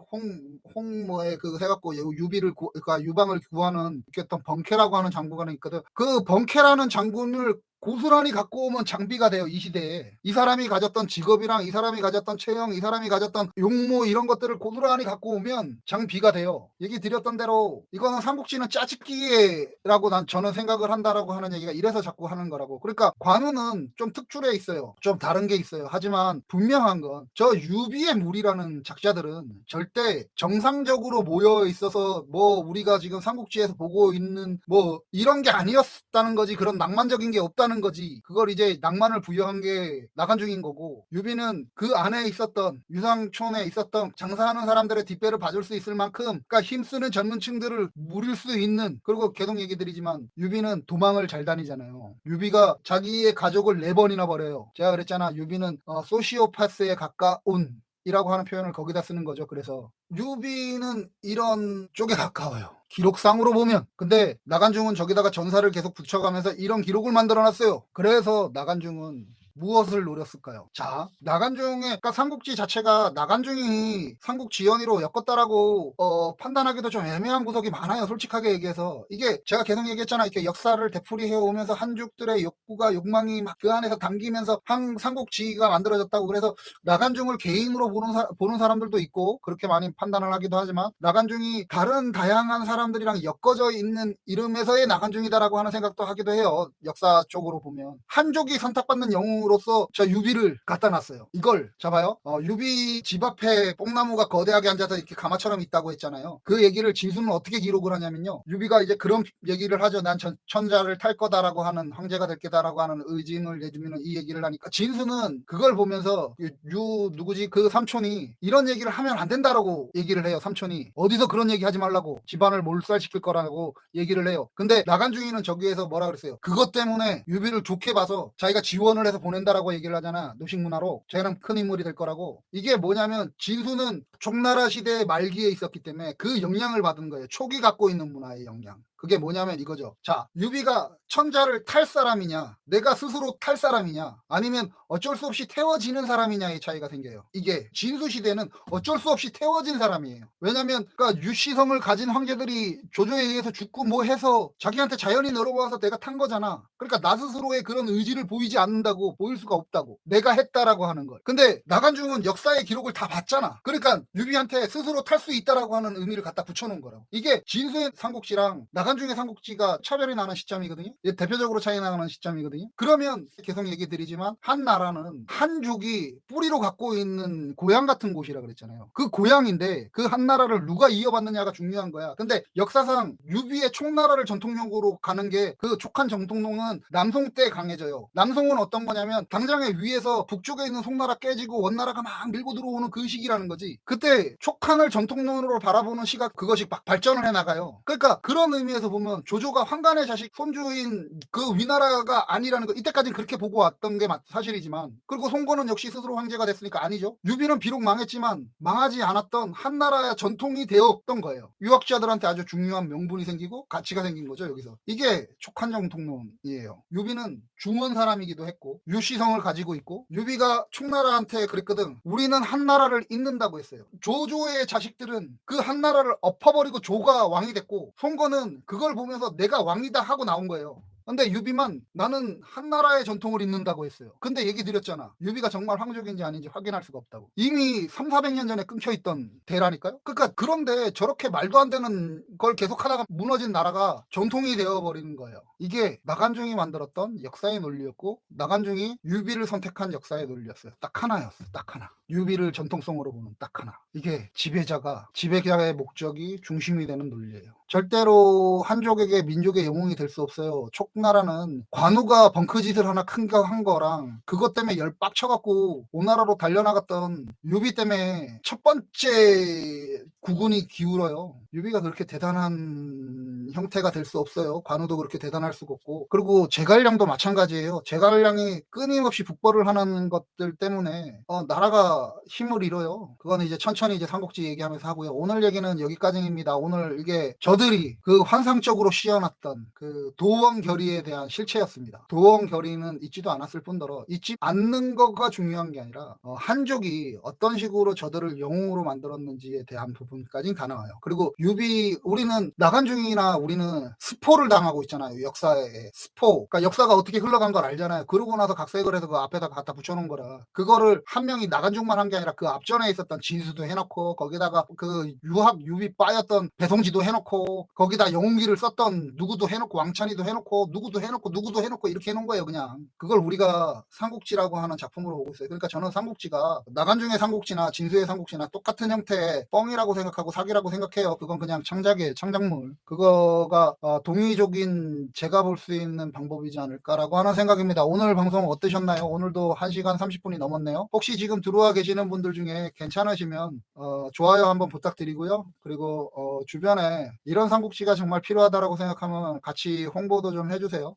S1: 홍뭐에 그 해갖고 유비를 그러니까 유방을 구하는 있겠던 번케라고 하는 장군이 있거든. 그 번케라는 장군을 고스란히 갖고 오면 장비가 돼요. 이 시대에. 이 사람이 가졌던 직업이랑 이 사람이 가졌던 체형, 이 사람이 가졌던 용모 이런 것들을 고스란히 갖고 오면 장비가 돼요. 얘기 드렸던 대로 이거는 삼국지는 짜집기라고 저는 생각을 한다라고 하는 얘기가 이래서 자꾸 하는 거라고. 그러니까 관우는 좀 특출해 있어요. 좀 다른 게 있어요. 하지만 분명한 건 저 유비의 무리라는 작자들은 절대 정상적으로 모여 있어서 뭐 우리가 지금 삼국지에서 보고 있는 뭐 이런 게 아니었다는 거지. 그런 낭만적인 게 없다는 거지. 그걸 이제 낭만을 부여한 게 나간중인 거고 유비는 그 안에 있었던 유상촌에 있었던 장사하는 사람들의 뒷배를 봐줄 수 있을 만큼 그러니까 힘쓰는 젊은층들을 물릴 수 있는 그리고 계속 얘기 드리지만 유비는 도망을 잘 다니잖아요. 유비가 자기의 가족을 4번이나 버려요. 제가 그랬잖아. 유비는 소시오파스에 가까운 이라고 하는 표현을 거기다 쓰는 거죠. 그래서 유비는 이런 쪽에 가까워요. 기록상으로 보면. 근데 나간중은 저기다가 전사를 계속 붙여가면서 이런 기록을 만들어놨어요. 그래서 나간중은 무엇을 노렸을까요? 자, 나간중의 그러니까 삼국지 자체가 나간중이 삼국지연의로 엮었다라고 판단하기도 좀 애매한 구석이 많아요. 솔직하게 얘기해서 이게 제가 계속 얘기했잖아. 이렇게 역사를 되풀이해 오면서 한족들의 욕구가 욕망이 막 그 안에서 담기면서 삼국지가 만들어졌다고. 그래서 나간중을 개인으로 보는 사람들도 있고 그렇게 많이 판단을 하기도 하지만 나간중이 다른 다양한 사람들이랑 엮어져 있는 이름에서의 나간중이다라고 하는 생각도 하기도 해요. 역사 쪽으로 보면 한족이 선택받는 영웅으로 줌으로써 저 유비를 갖다 놨어요. 이걸 잡아요. 유비 집 앞에 뽕나무가 거대하게 앉아서 이렇게 가마처럼 있다고 했잖아요. 그 얘기를 진수는 어떻게 기록을 하냐면요. 유비가 이제 그런 얘기를 하죠. 난 천자를 탈 거다라고 하는, 황제가 될 거다라고 하는 의징을 내주면 이 얘기를 하니까 진수는 그걸 보면서 누구지 그 삼촌이 이런 얘기를 하면 안 된다라고 얘기를 해요. 삼촌이 어디서 그런 얘기 하지 말라고, 집안을 몰살시킬 거라고 얘기를 해요. 근데 나간중이는 저기에서 뭐라 그랬어요. 그것 때문에 유비를 좋게 봐서 자기가 지원을 해서 보낸다라고 얘기를 하잖아. 노식문화로 자기는 큰 인물이 될 거라고. 이게 뭐냐면 진수는 총나라 시대의 말기에 있었기 때문에 그 영향을 받은 거예요. 촉이 갖고 있는 문화의 영향. 그게 뭐냐면 이거죠. 자, 유비가 천자를 탈 사람이냐, 내가 스스로 탈 사람이냐, 아니면 어쩔 수 없이 태워지는 사람이냐의 차이가 생겨요. 이게 진수 시대는 어쩔 수 없이 태워진 사람이에요. 왜냐면 그러니까 유시성을 가진 황제들이 조조에 의해서 죽고 뭐 해서 자기한테 자연이 늘어와서 내가 탄 거잖아. 그러니까 나 스스로의 그런 의지를 보이지 않는다고, 보일 수가 없다고, 내가 했다라고 하는 걸. 근데 나간중은 역사의 기록을 다 봤잖아. 그러니까 유비한테 스스로 탈 수 있다라고 하는 의미를 갖다 붙여놓은 거라고. 이게 진수의 삼국지랑 나간중의 삼국지가 차별이 나는 시점이거든요. 대표적으로 차이 나는 시점이거든요. 그러면 계속 얘기 드리지만 한 나라는 한족이 뿌리로 갖고 있는 고향 같은 곳이라 그랬잖아요. 그 고향인데 그 한 나라를 누가 이어받느냐가 중요한 거야. 근데 역사상 유비의 총나라를 전통적으로 가는 게 그 촉한 정통론은 남송 때 강해져요. 남송은 어떤 거냐면 당장에 위에서 북쪽에 있는 송나라 깨지고 원나라가 막 밀고 들어오는 그 시기라는 거지. 그때 촉한을 전통론으로 바라보는 시각, 그것이 막 발전을 해 나가요. 그러니까 그런 의미에서 보면 조조가 환관의 자식 손주인 그 위나라가 아니라는 거, 이때까지는 그렇게 보고 왔던 게 사실이지만, 그리고 송건은 역시 스스로 황제가 됐으니까 아니죠. 유비는 비록 망했지만 망하지 않았던 한나라의 전통이 되었던 거예요. 유학자들한테 아주 중요한 명분이 생기고 가치가 생긴 거죠. 여기서 이게 촉한정통론이에요. 유비는 중원 사람이기도 했고 유시성을 가지고 있고, 유비가 총나라한테 그랬거든. 우리는 한나라를 잇는다고 했어요. 조조의 자식들은 그 한나라를 엎어버리고 조가 왕이 됐고, 송건은 그걸 보면서 내가 왕이다 하고 나온 거예요. 근데 유비만 나는 한나라의 전통을 잇는다고 했어요. 근데 얘기 드렸잖아. 유비가 정말 황족인지 아닌지 확인할 수가 없다고. 이미 3,400년 전에 끊겨있던 대라니까요. 그러니까 그런데 저렇게 말도 안 되는 걸 계속하다가 무너진 나라가 전통이 되어버리는 거예요. 이게 나간중이 만들었던 역사의 논리였고, 나간중이 유비를 선택한 역사의 논리였어요. 딱 하나였어. 딱 하나. 유비를 전통성으로 보는 딱 하나. 이게 지배자의 목적이 중심이 되는 논리예요. 절대로 한족에게 민족의 영웅이 될 수 없어요. 촉나라는 관우가 벙크짓을 하나 큰 거 한 거랑 그것 때문에 열 빡쳐갖고 오나라로 달려나갔던 유비 때문에 첫 번째 국운이 기울어요. 유비가 그렇게 대단한 형태가 될 수 없어요. 관우도 그렇게 대단할 수가 없고, 그리고 제갈량도 마찬가지예요. 제갈량이 끊임없이 북벌을 하는 것들 때문에 나라가 힘을 잃어요. 그거는 이제 천천히 이제 삼국지 얘기하면서 하고요. 오늘 얘기는 여기까지입니다. 오늘 이게 저들이 그 환상적으로 씌워놨던 그 도원 결의에 대한 실체였습니다. 도원 결의는 잊지도 않았을 뿐더러 잊지 않는 거가 중요한 게 아니라 한족이 어떤 식으로 저들을 영웅으로 만들었는지에 대한 부분까지 다 나와요. 그리고 우리는 나간중이나 우리는 스포를 당하고 있잖아요. 역사에 스포. 그러니까 역사가 어떻게 흘러간 걸 알잖아요. 그러고 나서 각색을 해서 그 앞에다 갖다 붙여놓은 거라. 그거를 한 명이 나간중만 한 게 아니라 그 앞전에 있었던 진수도 해놓고, 거기다가 그 유비 빠였던 배송지도 해놓고, 거기다 영웅기를 썼던 누구도 해놓고, 왕찬이도 해놓고, 누구도 해놓고 이렇게 해놓은 거예요. 그냥 그걸 우리가 삼국지라고 하는 작품으로 보고 있어요. 그러니까 저는 삼국지가 나간중의 삼국지나 진수의 삼국지나 똑같은 형태의 뻥이라고 생각하고 사기라고 생각해요. 그건 그냥 창작물. 그거가 동의적인 제가 볼 수 있는 방법이지 않을까라고 하는 생각입니다. 오늘 방송 어떠셨나요? 오늘도 1시간 30분이 넘었네요. 혹시 지금 들어와 계시는 분들 중에 괜찮으시면 좋아요 한번 부탁드리고요. 그리고 주변에 이런 삼국지가 정말 필요하다라고 생각하면 같이 홍보도 좀 해주세요.